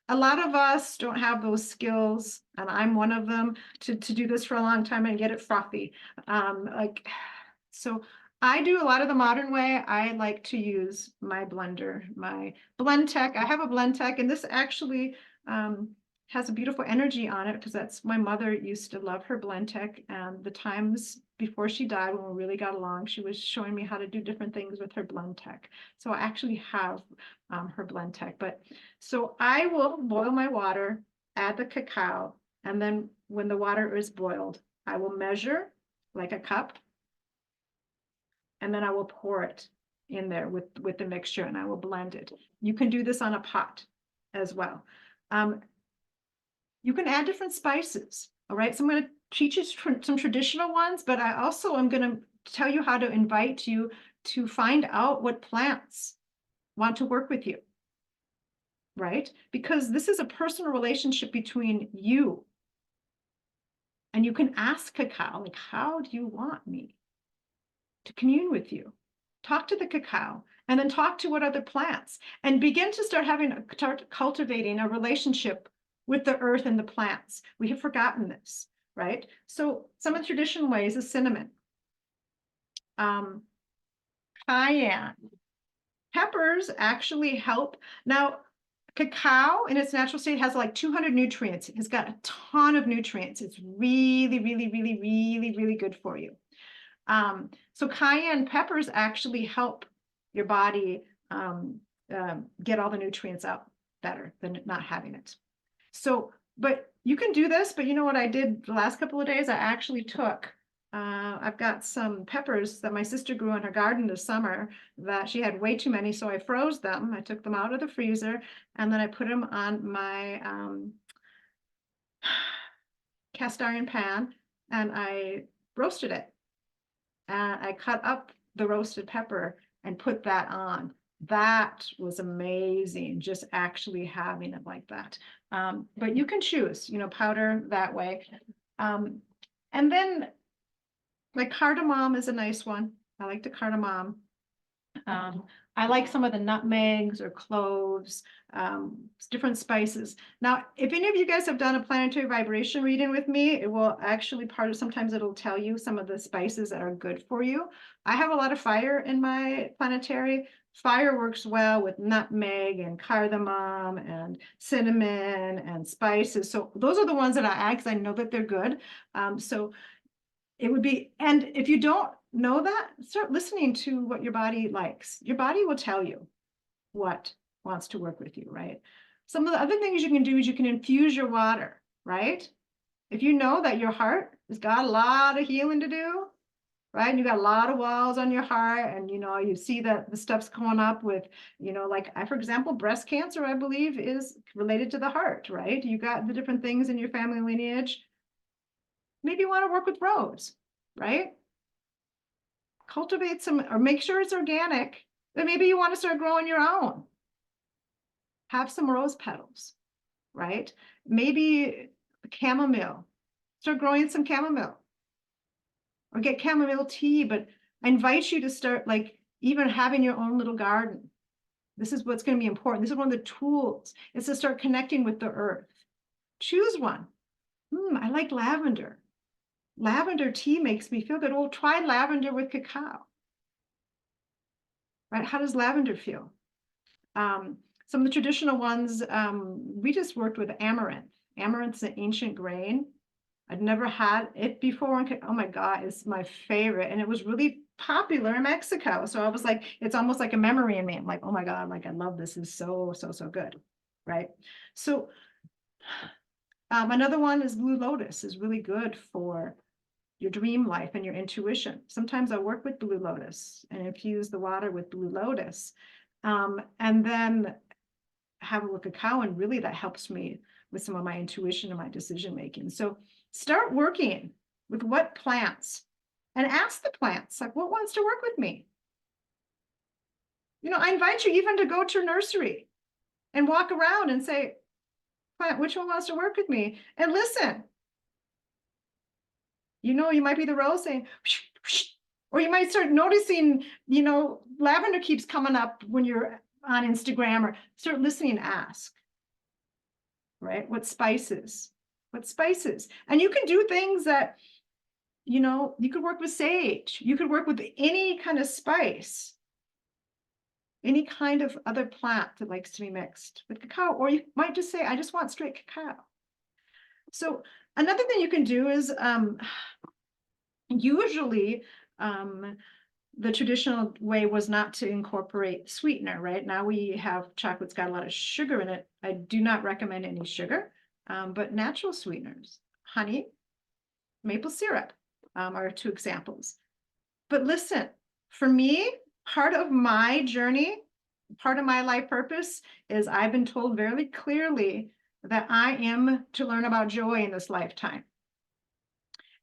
a lot of us don't have those skills, and I'm one of them, to do this for a long time and get it frothy. So I do a lot of the modern way. I like to use my blender, my Blendtec. I have a Blendtec, and this actually has a beautiful energy on it because that's my mother used to love her Blendtec. And the times before she died, when we really got along, she was showing me how to do different things with her Blendtec. So I actually have her Blendtec. But so I will boil my water, add the cacao, and then when the water is boiled, I will measure like a cup, and then I will pour it in there with the mixture, and I will blend it. You can do this on a pot as well. You can add different spices. All right, so I'm going to teach you some traditional ones, but I also am going to tell you how to invite you to find out what plants want to work with you, right? Because this is a personal relationship between you. And you can ask cacao, like, how do you want me to commune with you? Talk to the cacao, and then talk to what other plants, and begin to start cultivating a relationship with the earth and the plants. We have forgotten this, right? So some of the traditional ways is cinnamon, cayenne. Peppers actually help. Now, cacao in its natural state has like 200 nutrients. It's got a ton of nutrients. It's really, really, really, really, really good for you. So cayenne peppers actually help your body get all the nutrients out better than not having it. So, but you can do this, but you know what I did the last couple of days? I actually took, I've got some peppers that my sister grew in her garden this summer that she had way too many, so I froze them. I took them out of the freezer, and then I put them on my cast iron pan, and I roasted it. And I cut up the roasted pepper and put that on. That was amazing, just actually having it like that. But you can choose, powder that way. And then like cardamom is a nice one. I like the cardamom. I like some of the nutmegs or cloves, different spices. Now, if any of you guys have done a planetary vibration reading with me, it will actually sometimes it'll tell you some of the spices that are good for you. I have a lot of fire in my planetary. Fire works well with nutmeg and cardamom and cinnamon and spices. So those are the ones that I add because I know that they're good. So it would be, and if you don't know that, start listening to what your body likes. Your body will tell you what wants to work with you, right? Some of the other things you can do is you can infuse your water, right? If you know that your heart has got a lot of healing to do, right? And you got a lot of walls on your heart, and you see that the stuff's going up with, like for example, breast cancer, I believe, is related to the heart, right? You got the different things in your family lineage. Maybe you want to work with rose, right? Cultivate some, or make sure it's organic, but maybe you want to start growing your own. Have some rose petals, right? Maybe chamomile, start growing some chamomile, or get chamomile tea. But I invite you to start like even having your own little garden. This is what's going to be important. This is one of the tools, is to start connecting with the earth. Choose one. I like lavender. Lavender tea makes me feel good. Oh, try lavender with cacao. Right? How does lavender feel? Some of the traditional ones, we just worked with amaranth. Amaranth's an ancient grain. I'd never had it before. Oh my God, it's my favorite. And it was really popular in Mexico. So I was like, it's almost like a memory in me. I'm like, oh my God, like I love this. It's so, so, so good. Right. So another one is Blue Lotus is really good for your dream life and your intuition. Sometimes I work with Blue Lotus and infuse the water with Blue Lotus. And then have a look at cacao, and really that helps me with some of my intuition and my decision making. So start working with what plants and ask the plants, like, what wants to work with me? You know, I invite you even to go to a nursery and walk around and say, plant, which one wants to work with me? And listen. You know, you might be the rose saying, whoosh, whoosh, or you might start noticing, you know, lavender keeps coming up when you're on Instagram, or start listening and ask, right? What spices? What spices? And you can do things that, you know, you could work with sage. You could work with any kind of spice, any kind of other plant that likes to be mixed with cacao. Or you might just say, I just want straight cacao. So another thing you can do is usually the traditional way was not to incorporate sweetener, right? Now we have chocolate's got a lot of sugar in it. I do not recommend any sugar, but natural sweeteners, honey, maple syrup are two examples. But listen, for me, part of my journey, part of my life purpose is I've been told very clearly that I am to learn about joy in this lifetime.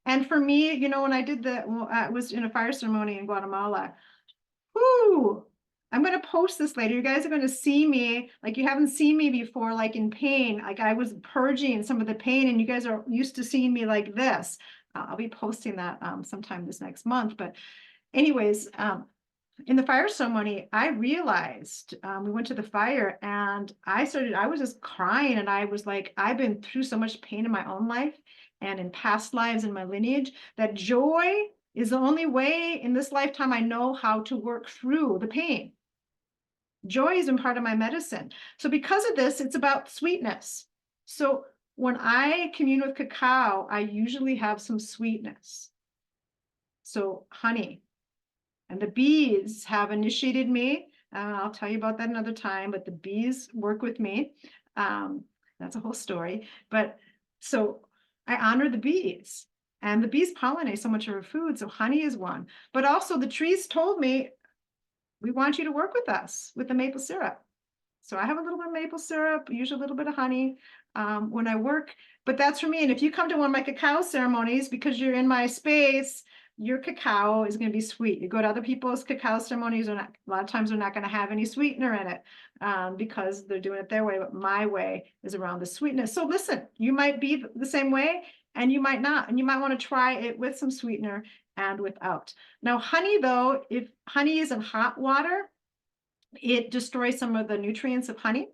And for me, you know, when I did I was in a fire ceremony in Guatemala. Whoo! I'm going to post this later. You guys are going to see me like you haven't seen me before, like in pain. Like I was purging some of the pain, and you guys are used to seeing me like this. I'll be posting that sometime this next month. But anyways, in the fire ceremony, I realized we went to the fire, and I was just crying, and I was like, I've been through so much pain in my own life and in past lives in my lineage that joy is the only way in this lifetime I know how to work through the pain. Joy is in part of my medicine. So because of this, it's about sweetness. So when I commune with cacao, I usually have some sweetness. So honey. And the bees have initiated me. I'll tell you about that another time, but the bees work with me. That's a whole story. But so I honor the bees, and the bees pollinate so much of our food. So honey is one. But also the trees told me, we want you to work with us with the maple syrup. So I have a little bit of maple syrup, usually a little bit of honey when I work. But that's for me. And if you come to one of my cacao ceremonies because you're in my space, your cacao is going to be sweet. You go to other people's cacao ceremonies, a lot of times they're not going to have any sweetener in it because they're doing it their way. But my way is around the sweetness. So listen, you might be the same way and you might not. And you might want to try it with some sweetener and without. Now, honey, though, if honey is in hot water, it destroys some of the nutrients of honey.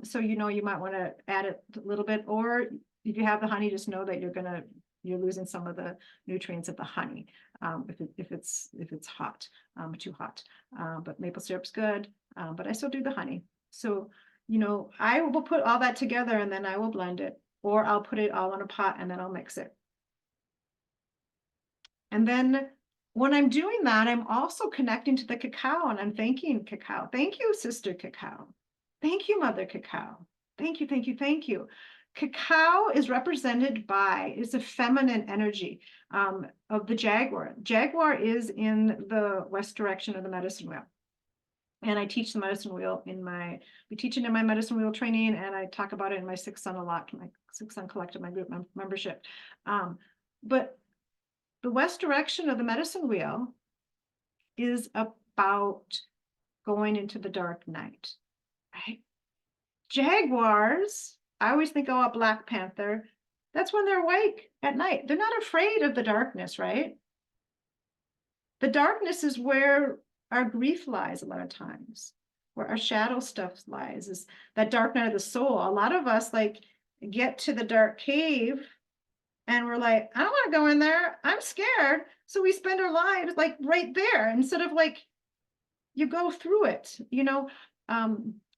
So, you know, you might want to add it a little bit, or if you have the honey, just know that you're losing some of the nutrients of the honey if it's hot, too hot. But maple syrup's good, but I still do the honey. So, you know, I will put all that together and then I will blend it, or I'll put it all in a pot and then I'll mix it. And then when I'm doing that, I'm also connecting to the cacao, and I'm thanking cacao. Thank you, sister cacao. Thank you, mother cacao. Thank you, thank you, thank you. Cacao is represented by, is a feminine energy of the jaguar. Jaguar is in the west direction of the medicine wheel. And I teach the medicine wheel we teach it in my medicine wheel training, and I talk about it in my Sixth Sun a lot, my Sixth Sun Collective, my group membership. But the west direction of the medicine wheel is about going into the dark night, right? Jaguars, I always think, oh, a Black Panther. That's when they're awake at night. They're not afraid of the darkness, right? The darkness is where our grief lies a lot of times, where our shadow stuff lies, is that dark night of the soul. A lot of us like get to the dark cave and we're like, I don't want to go in there. I'm scared. So we spend our lives like right there instead of like, you go through it, you know.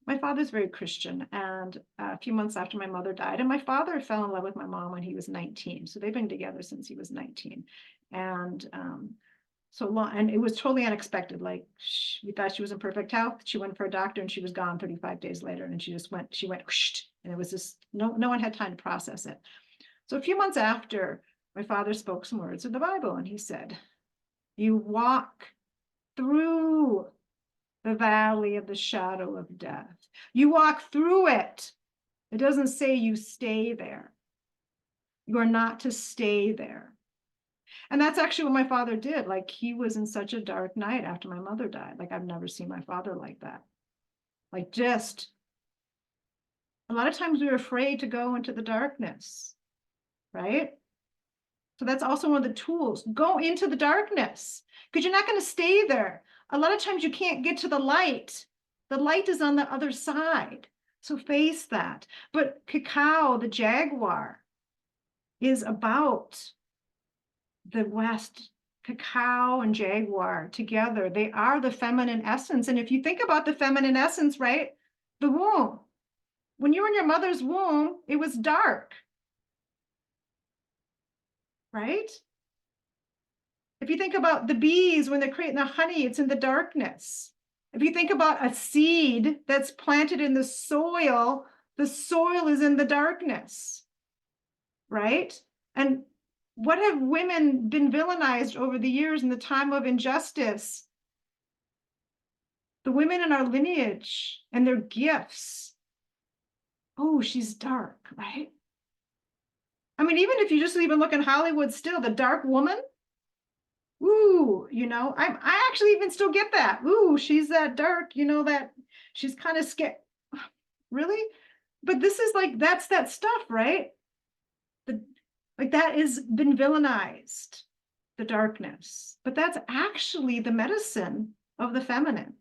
my father's very Christian, and a few months after my mother died, and my father fell in love with my mom when he was 19. So they've been together since he was 19. And so long, and it was totally unexpected. Like we thought she was in perfect health. She went for a doctor and she was gone 35 days later. And she went, whoosh, and it was just, no one had time to process it. So a few months after, my father spoke some words of the Bible, and he said, you walk through the valley of the shadow of death. You walk through it. It doesn't say you stay there. You are not to stay there. And that's actually what my father did. Like, he was in such a dark night after my mother died. Like, I've never seen my father like that. Like, just a lot of times we were afraid to go into the darkness, right? So that's also one of the tools. Go into the darkness, because you're not going to stay there. A lot of times you can't get to the light. The light is on the other side. So face that. But Cacao, the jaguar, is about the West. Cacao and jaguar together, they are the feminine essence. And if you think about the feminine essence, right? The womb. When you were in your mother's womb, it was dark. Right? If you think about the bees, when they're creating the honey, it's in the darkness. If you think about a seed that's planted in the soil is in the darkness, right? And what have women been villainized over the years in the time of injustice? The women in our lineage and their gifts. Oh, she's dark, right? I mean, even if you just even look in Hollywood still, the dark woman, ooh, I actually even still get that. Ooh, she's that dark, that she's kind of scared. Really? But this is like, that's that stuff, right? Like that has been villainized, the darkness. But that's actually the medicine of the feminine.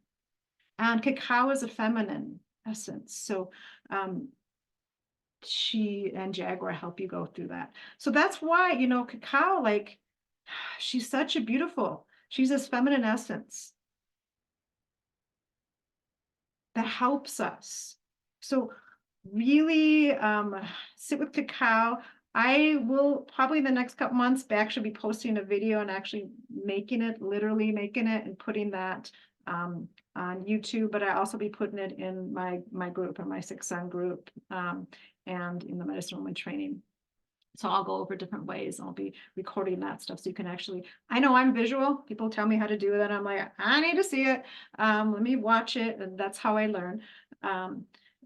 And Cacao is a feminine essence. So she and Jaguar help you go through that. So that's why, Cacao, like, she's she's this feminine essence that helps us. So really sit with Cacao. I will probably in the next couple months actually be posting a video and actually literally making it and putting that on YouTube, but I also be putting it in my group, in my Six Sun group, and in the Medicine Woman training. So I'll go over different ways. I'll be recording that stuff so you can actually, I know I'm visual. People tell me how to do that. I'm like, I need to see it. Let me watch it. And that's how I learn.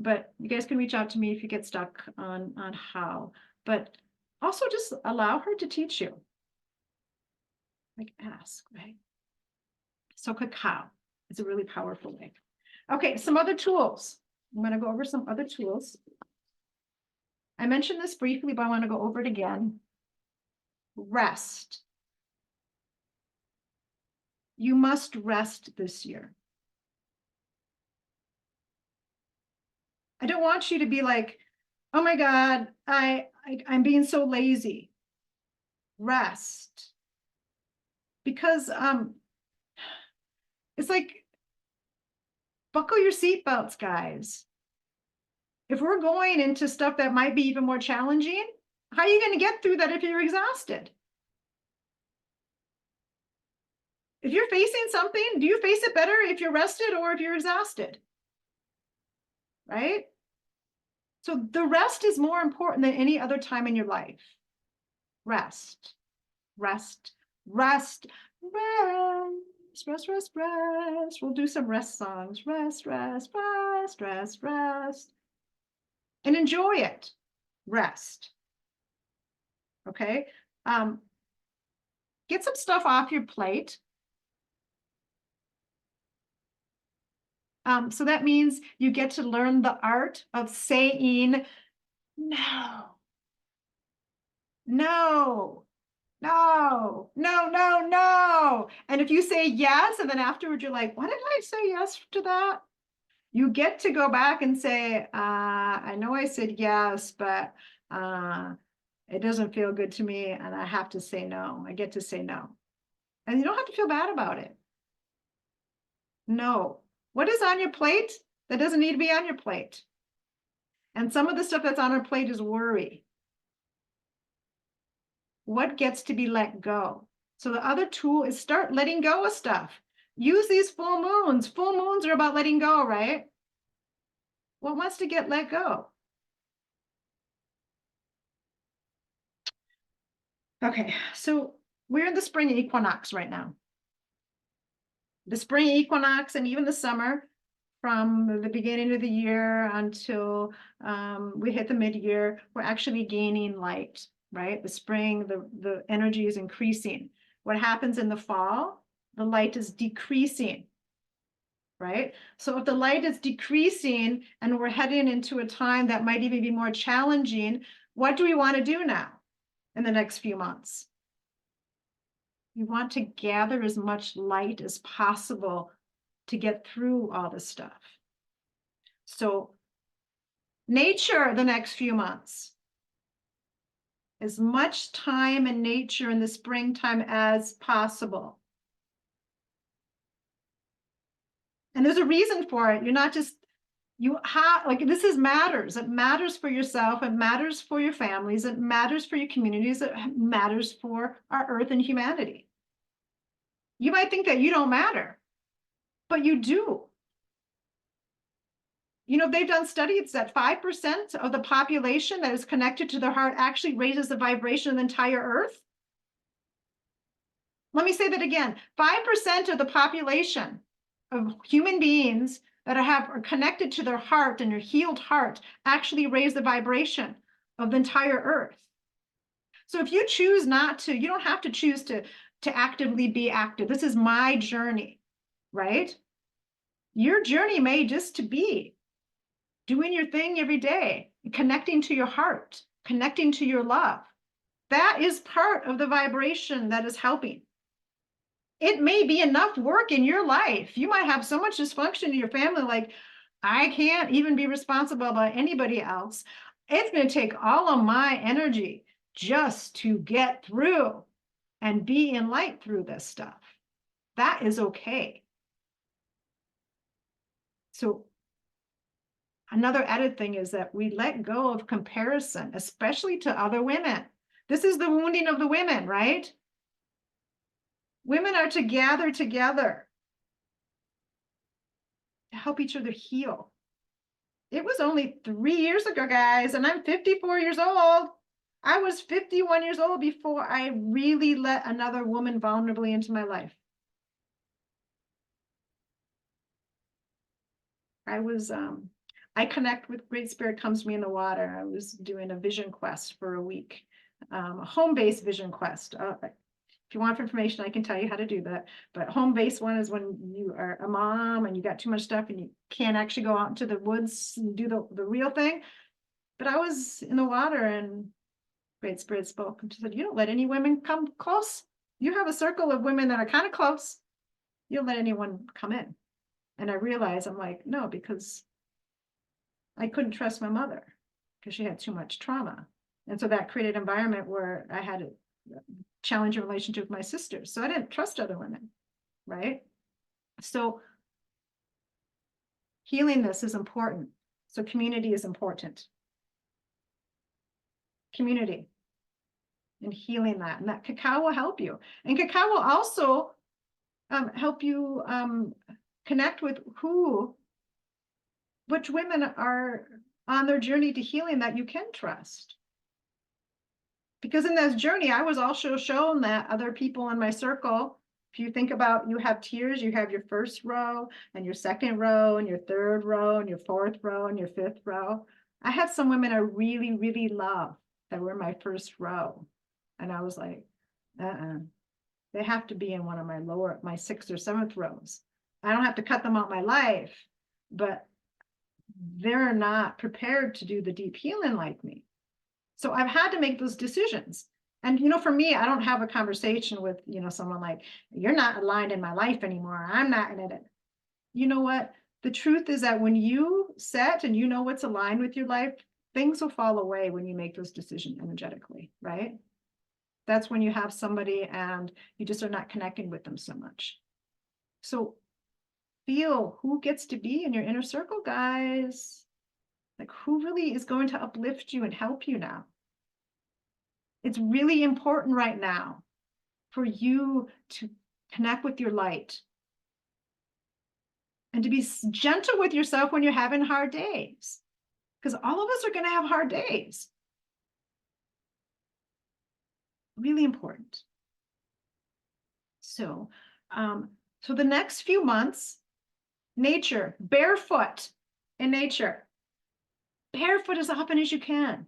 But you guys can reach out to me if you get stuck on how. But also just allow her to teach you. Like ask, right? So Cacao is a really powerful way. Okay, some other tools. I'm going to go over some other tools. I mentioned this briefly, but I want to go over it again. Rest. You must rest this year. I don't want you to be like, oh my God, I'm being so lazy. Rest. Because it's like, buckle your seatbelts, guys. If we're going into stuff that might be even more challenging, how are you going to get through that if you're exhausted? If you're facing something, do you face it better if you're rested or if you're exhausted? Right? So the rest is more important than any other time in your life. Rest, rest, rest, rest, rest, rest, rest. We'll do some rest songs. Rest, rest, rest, rest, rest. And enjoy it. Rest. Okay? Get some stuff off your plate. So that means you get to learn the art of saying no. No, no, no, no, no. And if you say yes, and then afterwards you're like, why did I say yes to that? You get to go back and say, I know I said yes, but it doesn't feel good to me, and I have to say no. I get to say no. And you don't have to feel bad about it. No. What is on your plate? that doesn't need to be on your plate. And some of the stuff that's on our plate is worry. What gets to be let go? So the other tool is start letting go of stuff. Use these full moons. Full moons are about letting go, right? What wants to get let go? Okay, so we're in the spring equinox right now. The spring equinox and even the summer, from the beginning of the year until we hit the mid-year, we're actually gaining light, right? The spring, the energy is increasing. What happens in the fall? The light is decreasing, right? So if the light is decreasing and we're heading into a time that might even be more challenging, what do we want to do now in the next few months? We want to gather as much light as possible to get through all this stuff. So nature the next few months. As much time in nature in the springtime as possible. And there's a reason for it. You're not just, you have, like, this is matters. It matters for yourself. It matters for your families. It matters for your communities. It matters for our earth and humanity. You might think that you don't matter, but you do. You know, they've done studies that 5% of the population that is connected to their heart actually raises the vibration of the entire earth. Let me say that again. 5% of the population of human beings that are connected to their heart and their healed heart actually raise the vibration of the entire earth. So if you choose not to, you don't have to choose to actively be active. This is my journey, right? Your journey may just to be doing your thing every day, connecting to your heart, connecting to your love. That is part of the vibration that is helping. It may be enough work in your life. You might have so much dysfunction in your family, like, I can't even be responsible about anybody else. It's going to take all of my energy just to get through and be in light through this stuff. That is okay. So another added thing is that we let go of comparison, especially to other women. This is the wounding of the women, right? Women are to gather together to help each other heal. It was only 3 years ago, guys, and I'm 54 years old. I was 51 years old before I really let another woman vulnerably into my life. I connect with Great Spirit comes to me in the water. I was doing a vision quest for a week, a home-based vision quest. If you want information, I can tell you how to do that. But home-based one is when you are a mom and you got too much stuff and you can't actually go out into the woods and do the real thing. But I was in the water and Great Spirit spoke and she said, you don't let any women come close. You have a circle of women that are kind of close. You don't let anyone come in. And I realized, I'm like, no, because I couldn't trust my mother because she had too much trauma. And so that created an environment where I had a challenging relationship with my sisters. So I didn't trust other women, right? So healing this is important. So community is important. Community and healing that. And that cacao will help you. And cacao will also help you connect with which women are on their journey to healing that you can trust. Because in this journey, I was also shown that other people in my circle, if you think about, you have tiers, you have your first row and your second row and your third row and your fourth row and your fifth row. I have some women I really, really love that were in my first row. And I was like, they have to be in one of my sixth or seventh rows. I don't have to cut them out my life, but they're not prepared to do the deep healing like me. So I've had to make those decisions. And, for me, I don't have a conversation with, someone like, you're not aligned in my life anymore. I'm not in it. You know what? The truth is that when you set and you know what's aligned with your life, things will fall away when you make those decisions energetically, right? That's when you have somebody and you just are not connecting with them so much. So feel who gets to be in your inner circle, guys. Like, who really is going to uplift you and help you now? It's really important right now for you to connect with your light and to be gentle with yourself when you're having hard days, because all of us are going to have hard days. Really important. So, so the next few months, nature, barefoot in nature, barefoot as often as you can.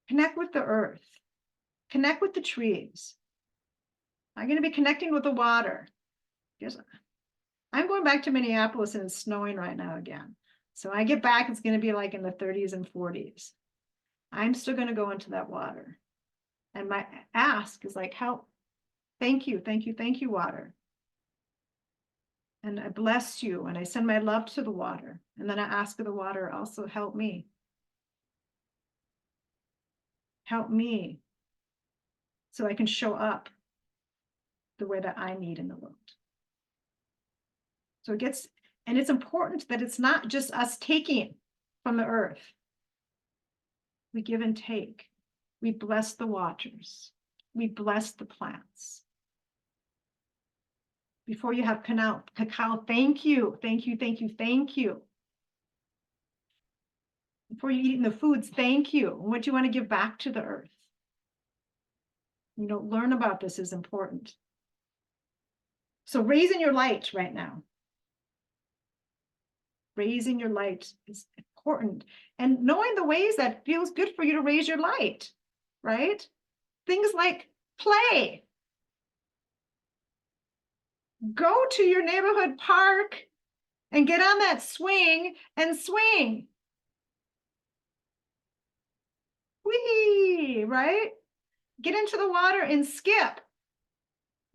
Connect with the earth, connect with the trees. I'm going to be connecting with the water. I'm going back to Minneapolis and it's snowing right now again. So when I get back, it's going to be like in the 30s and 40s. I'm still going to go into that water. And my ask is like, help. Thank you, thank you, thank you, water. And I bless you and I send my love to the water. And then I ask of the water, also help me. Help me so I can show up the way that I need in the world. So it gets, and it's important that it's not just us taking from the earth. We give and take. We bless the waters. We bless the plants. Before you have cacao, thank you, thank you, thank you, thank you. Before you eat the foods, thank you. What do you want to give back to the earth? You know, learn about this is important. So raising your light right now. Raising your light is important. And knowing the ways that feels good for you to raise your light, right? Things like play. Go to your neighborhood park and get on that swing and swing. Whee, right? Get into the water and skip.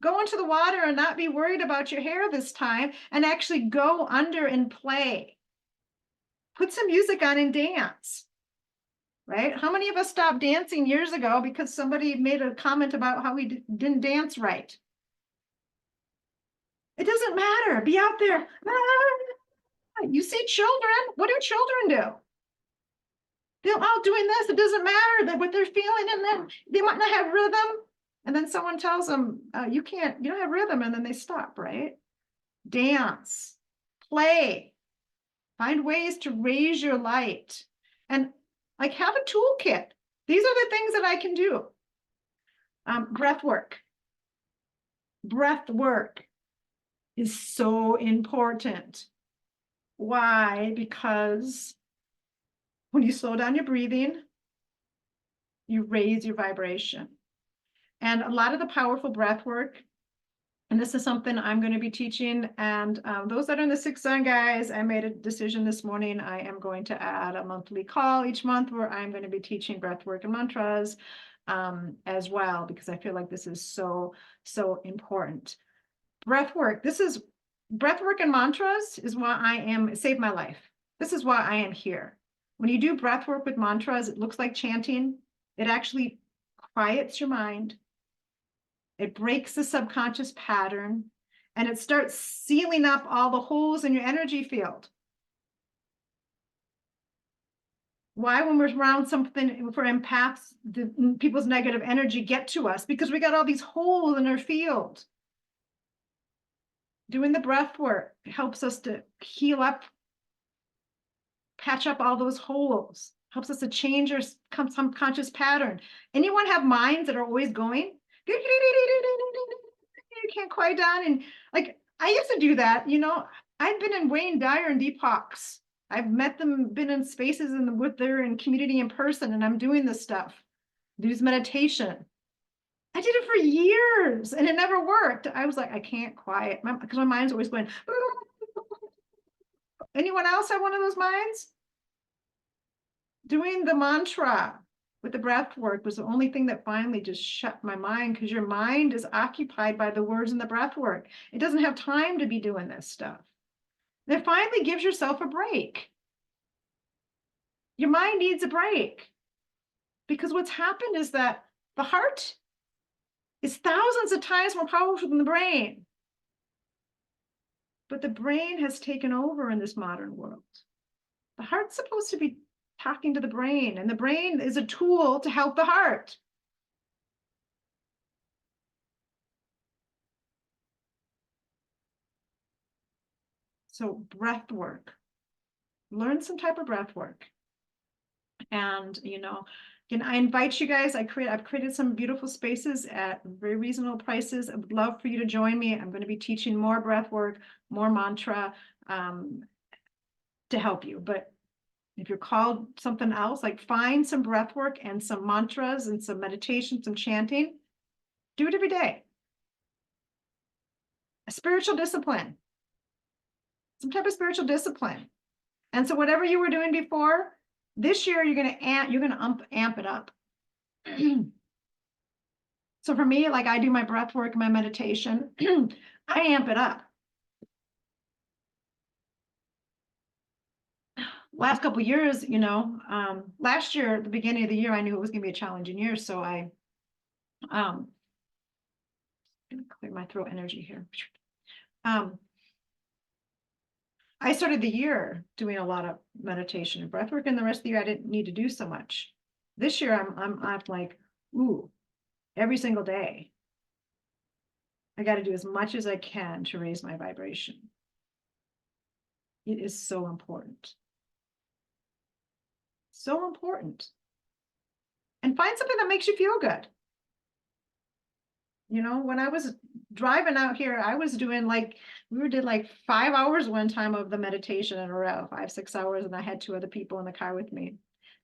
Go into the water and not be worried about your hair this time and actually go under and play. Put some music on and dance, right? How many of us stopped dancing years ago because somebody made a comment about how we didn't dance right? It doesn't matter. Be out there. You see children. What do children do? They're all doing this. It doesn't matter that what they're feeling, and then they might not have rhythm. And then someone tells them, you don't have rhythm, and then they stop, right? Dance, play, find ways to raise your light, and like have a toolkit. These are the things that I can do. Breath work. Breath work is so important. Why? Because when you slow down your breathing, you raise your vibration. And a lot of the powerful breath work, and this is something I'm going to be teaching, and those that are in the Sixth Sun, guys, I made a decision this morning. I am going to add a monthly call each month where I'm going to be teaching breath work and mantras as well, because I feel like this is so, so important. Breath work, breath work and mantras is why saved my life. This is why I am here. When you do breath work with mantras, it looks like chanting. It actually quiets your mind. It breaks the subconscious pattern, and it starts sealing up all the holes in your energy field. Why, when we're around something for empaths, people's negative energy get to us? Because we got all these holes in our field. Doing the breath work helps us to heal up, patch up all those holes, helps us to change our subconscious pattern. Anyone have minds that are always going? You can't quiet down. And like, I used to do that, you know. I've been in Wayne Dyer and Deepak's. I've met them, been in spaces with their in community in person, and I'm doing this stuff. Use meditation. I did it for years and it never worked. I was like, I can't quiet because my mind's always going. Anyone else have one of those minds? Doing the mantra with the breath work was the only thing that finally just shut my mind, because your mind is occupied by the words in the breath work. It doesn't have time to be doing this stuff. It finally gives yourself a break. Your mind needs a break, because what's happened is that the heart is thousands of times more powerful than the brain. but the brain has taken over in this modern world. The heart's supposed to be talking to the brain, and the brain is a tool to help the heart. So breath work, learn some type of breath work. And, again, I invite you guys, I've created some beautiful spaces at very reasonable prices. I would love for you to join me. I'm going to be teaching more breath work, more mantra, to help you. But if you're called something else, like find some breath work and some mantras and some meditation, some chanting, do it every day. A spiritual discipline, some type of spiritual discipline. And so whatever you were doing before, this year you're gonna amp it up. So for me, like I do my breath work, my meditation, I amp it up. Last couple of years, last year at the beginning of the year, I knew it was gonna be a challenging year, so I gonna clear my throat energy here. I started the year doing a lot of meditation and breath work, and the rest of the year I didn't need to do so much. This year I'm like, ooh, every single day. I got to do as much as I can to raise my vibration. It is so important. So important. And find something that makes you feel good. When I was driving out here, I was doing we did 5 hours one time of the meditation in a row, 5, 6 hours. And I had 2 other people in the car with me.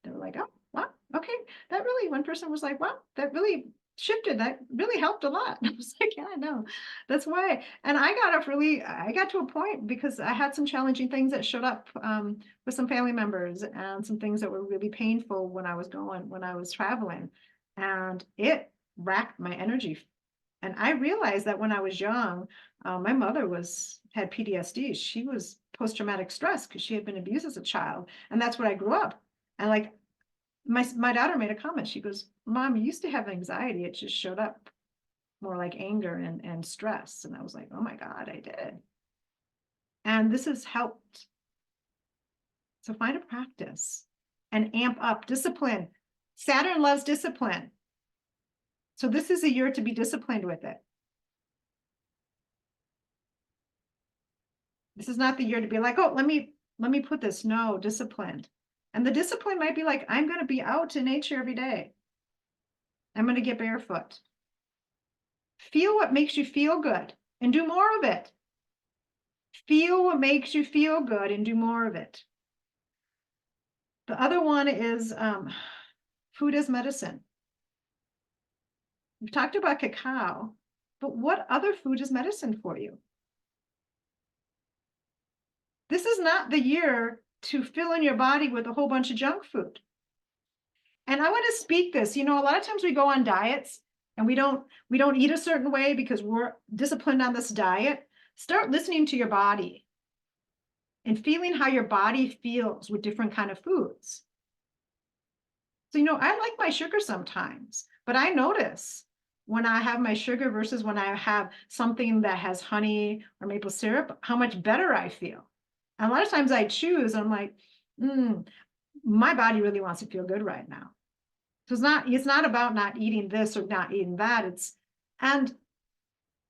They were like, oh, wow, okay. That really, one person was like, wow, that really shifted. That really helped a lot. I was like, yeah, I know. That's why. And I got to a point because I had some challenging things that showed up with some family members and some things that were really painful when I was traveling. And it racked my energy. And I realized that when I was young, my mother had PTSD. She was post-traumatic stress because she had been abused as a child. And that's where I grew up. And my daughter made a comment. She goes, Mom, you used to have anxiety. It just showed up more like anger and stress. And I was like, oh my God, I did. And this has helped. So find a practice and amp up discipline. Saturn loves discipline. So this is a year to be disciplined with it. This is not the year to be like, oh, let me put this. No, disciplined. And the discipline might be like, I'm going to be out in nature every day. I'm going to get barefoot. Feel what makes you feel good and do more of it. Feel what makes you feel good and do more of it. The other one is food as medicine. We've talked about cacao, but what other food is medicine for you? This is not the year to fill in your body with a whole bunch of junk food. And I want to speak this, a lot of times we go on diets and we don't eat a certain way because we're disciplined on this diet. Start listening to your body and feeling how your body feels with different kind of foods. So, I like my sugar sometimes, but I notice when I have my sugar versus when I have something that has honey or maple syrup, how much better I feel. And a lot of times I choose, I'm like, my body really wants to feel good right now. So it's not about not eating this or not eating that. And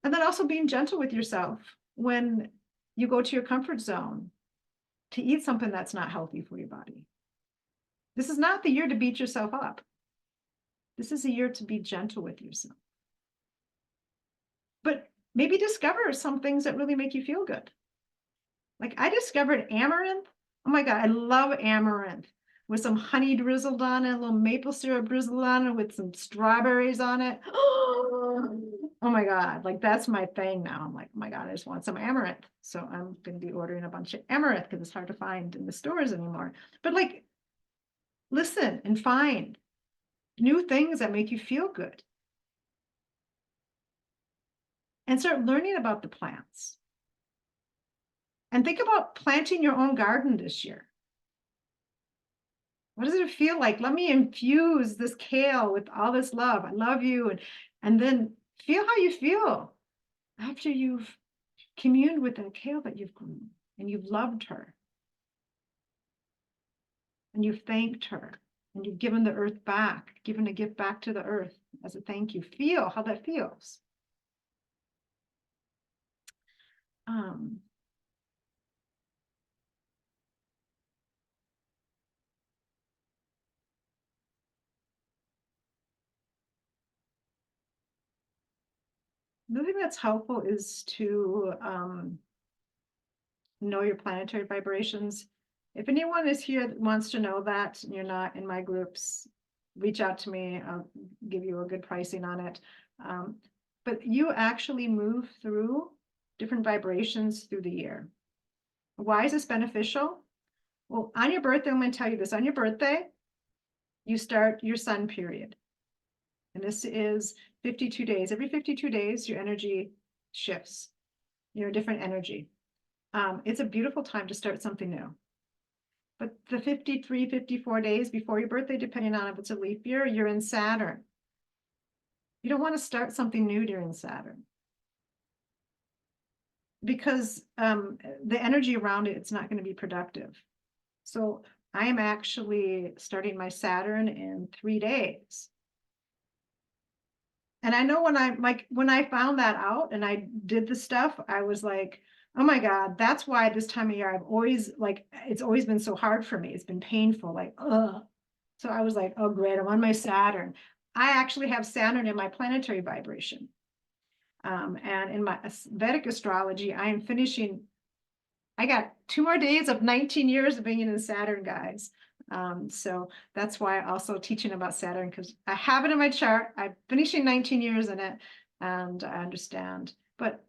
then also being gentle with yourself when you go to your comfort zone to eat something that's not healthy for your body. This is not the year to beat yourself up. This is a year to be gentle with yourself. But maybe discover some things that really make you feel good. Like I discovered amaranth. Oh my God, I love amaranth with some honey drizzled on it, a little maple syrup drizzled on it with some strawberries on it. Oh my God, that's my thing now. I'm like, oh my God, I just want some amaranth. So I'm going to be ordering a bunch of amaranth because it's hard to find in the stores anymore. But listen and find new things that make you feel good. And start learning about the plants. And think about planting your own garden this year. What does it feel like? Let me infuse this kale with all this love. I love you. And then feel how you feel after you've communed with the Cacao that you've grown, and you've loved her, and you've thanked her, and you've given the earth back, given a gift back to the earth as a thank you. Feel how that feels. Um, Another thing that's helpful is to know your planetary vibrations. If anyone is here that wants to know that and you're not in my groups, reach out to me. I'll give you a good pricing on it. But you actually move through different vibrations through the year. Why is this beneficial? Well, on your birthday, I'm going to tell you this. On your birthday, you start your sun period. And this is 52 days. Every 52 days, your energy shifts. You're a different energy. It's a beautiful time to start something new. But the 53, 54 days before your birthday, depending on if it's a leap year, you're in Saturn. You don't want to start something new during Saturn, because the energy around it, it's not going to be productive. So I am actually starting my Saturn in 3 days. And I know when I found that out and I did the stuff, I was like, oh my God, that's why this time of year I've always it's always been so hard for me. It's been painful, like, ugh. So I was like, oh great, I'm on my Saturn. I actually have Saturn in my planetary vibration. And in my Vedic astrology, I am finishing, I got 2 more days of 19 years of being in Saturn, guys. So that's why I also teaching about Saturn, because I have it in my chart. I'm finishing 19 years in it, and I understand. But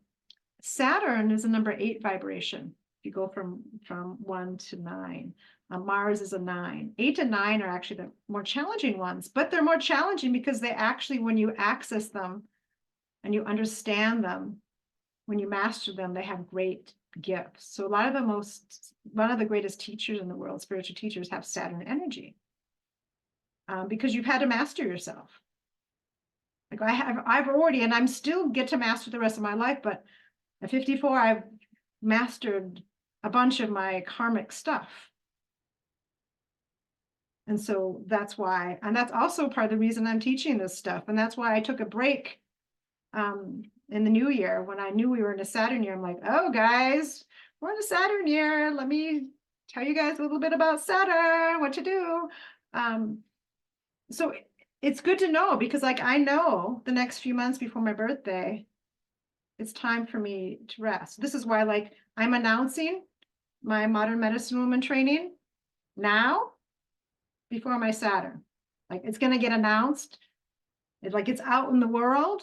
Saturn is a number 8 vibration. If you go from 1 to 9, Mars is a 9. 8 and 9 are actually the more challenging ones, but they're more challenging because they actually, when you access them and you understand them, when you master them, they have great gifts. So one of the greatest teachers in the world, spiritual teachers, have Saturn energy, because you've had to master yourself. Like I've already, and I'm still get to master the rest of my life, but at 54, I've mastered a bunch of my karmic stuff. And so that's why, and that's also part of the reason I'm teaching this stuff. And that's why I took a break in the new year. When I knew we were in a Saturn year, I'm like, oh guys, we're in a Saturn year. Let me tell you guys a little bit about Saturn, what to do. So it's good to know, because like I know the next few months before my birthday, it's time for me to rest. This is why, like, I'm announcing my modern medicine woman training now before my Saturn. Like, it's going to get announced. It's out in the world,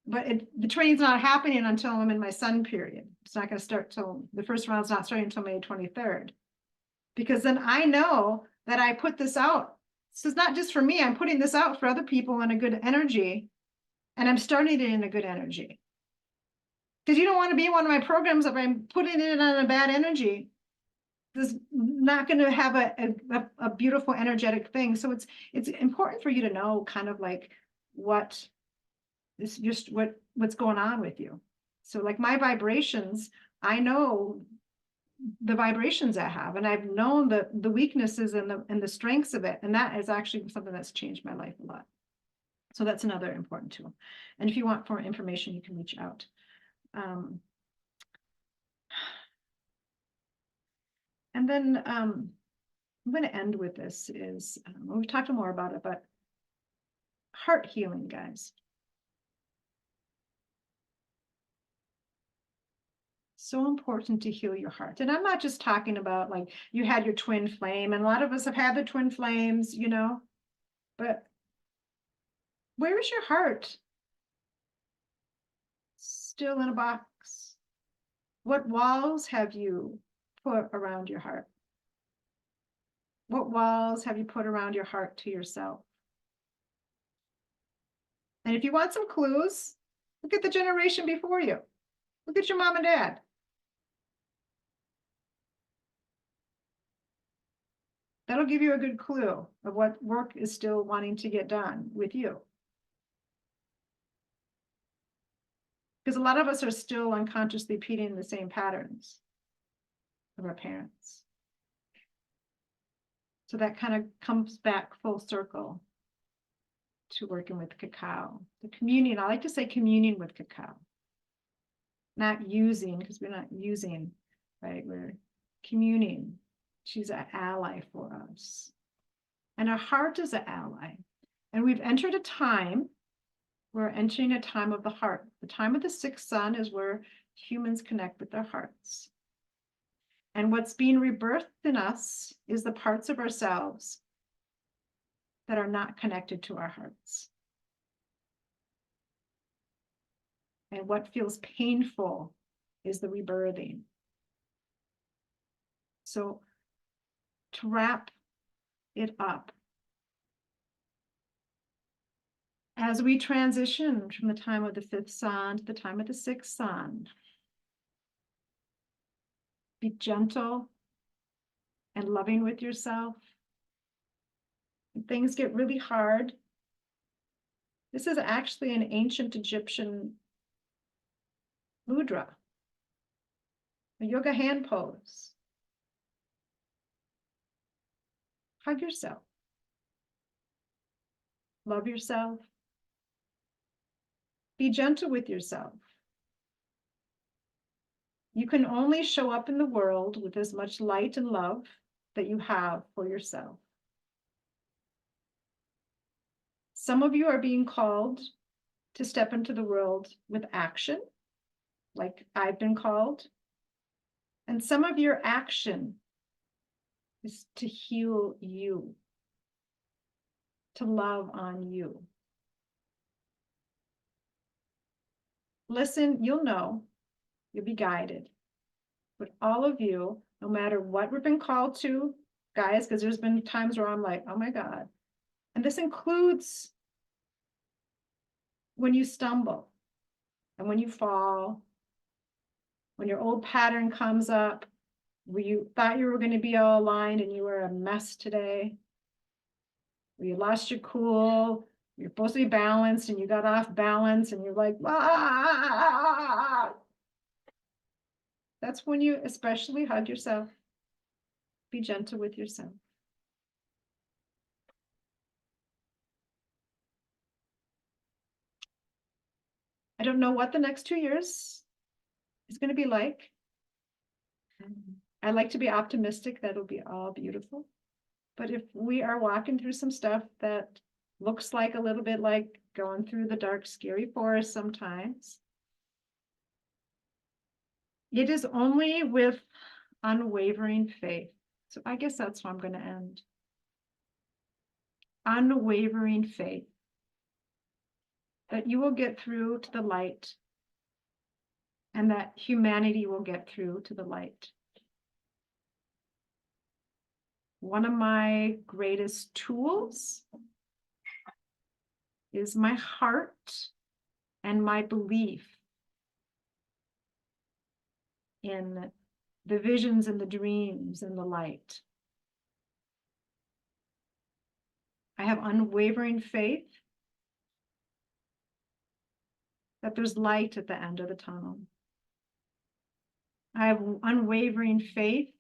but the training's not happening until I'm in my sun period. It's not going to start till the first round's not starting until May 23rd, because then I know that I put this out. This is not just for me. I'm putting this out for other people in a good energy, and I'm starting it in a good energy. Because you don't want to be in one of my programs if I'm putting it on a bad energy. This is not going to have a beautiful energetic thing. So it's important for you to know kind of like what's going on with you. So like my vibrations, I know the vibrations I have, and I've known the weaknesses and the strengths of it. And that is actually something that's changed my life a lot. So that's another important tool. And if you want more information, you can reach out. And then I'm going to end with this is, we've talked more about it, but heart healing, guys. So important to heal your heart. And I'm not just talking about like you had your twin flame, and a lot of us have had the twin flames, but where is your heart? Still in a box. What walls have you put around your heart? What walls have you put around your heart to yourself? And if you want some clues, look at the generation before you. Look at your mom and dad. That'll give you a good clue of what work is still wanting to get done with you. Because a lot of us are still unconsciously repeating the same patterns of our parents. So that kind of comes back full circle to working with cacao. The communion, I like to say communion with cacao. Not using, because we're not using, right? We're communing. She's an ally for us. And our heart is an ally. And we've entered a time, we're entering a time of the heart. The time of the sixth sun is where humans connect with their hearts. And what's being rebirthed in us is the parts of ourselves that are not connected to our hearts. And what feels painful is the rebirthing. So to wrap it up, as we transition from the time of the fifth sun to the time of the sixth sun, be gentle and loving with yourself. When things get really hard, this is actually an ancient Egyptian mudra, a yoga hand pose. Hug yourself. Love yourself. Be gentle with yourself. You can only show up in the world with as much light and love that you have for yourself. Some of you are being called to step into the world with action, like I've been called. And some of your action is to heal you, to love on you. Listen, you'll know, you'll be guided. But all of you, no matter what we've been called to, guys, because there's been times where I'm like, oh my God. And this includes when you stumble and when you fall, when your old pattern comes up, where you thought you were going to be all aligned and you were a mess today, where you lost your cool, you're supposed to be balanced and you got off balance and you're like, ah! That's when you especially hug yourself. Be gentle with yourself. I don't know what the next 2 years is going to be like. I like to be optimistic that it'll be all beautiful. But if we are walking through some stuff that looks like a little bit like going through the dark, scary forest sometimes, it is only with unwavering faith. So I guess that's where I'm going to end. Unwavering faith that you will get through to the light and that humanity will get through to the light. One of my greatest tools is my heart and my belief in the visions and the dreams and the light. I have unwavering faith that there's light at the end of the tunnel. I have unwavering faith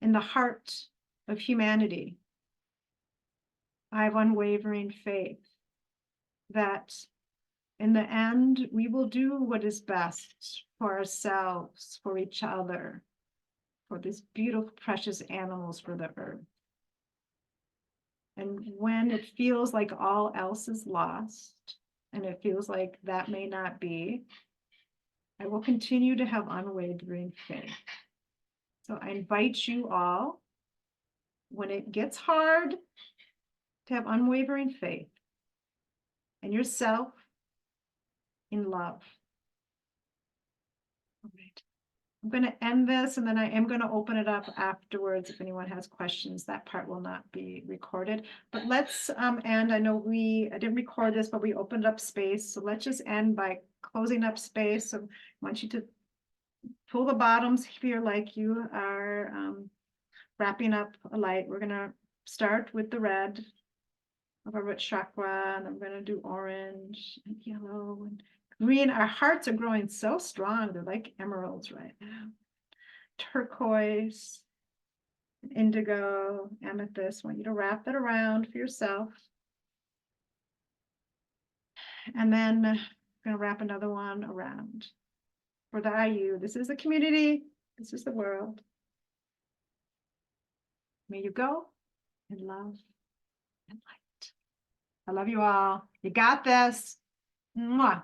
in the heart of humanity. I have unwavering faith that in the end, we will do what is best for ourselves, for each other, for these beautiful, precious animals, for the earth. And when it feels like all else is lost, and it feels like that may not be, I will continue to have unwavering faith. So I invite you all, when it gets hard, to have unwavering faith in yourself, in love. All right. I'm going to end this and then I am going to open it up afterwards if anyone has questions. That part will not be recorded. But let's end. I know I didn't record this, but we opened up space. So let's just end by closing up space. So I want you to pull the bottoms here like you are wrapping up a light. We're going to start with the red of our root chakra, and I'm going to do orange and yellow and Green, our hearts are growing so strong. They're like emeralds right now. Turquoise, indigo, amethyst. I want you to wrap that around for yourself. And then I'm going to wrap another one around for the IU. This is the community. This is the world. May you go in love and light. I love you all. You got this. Mwah.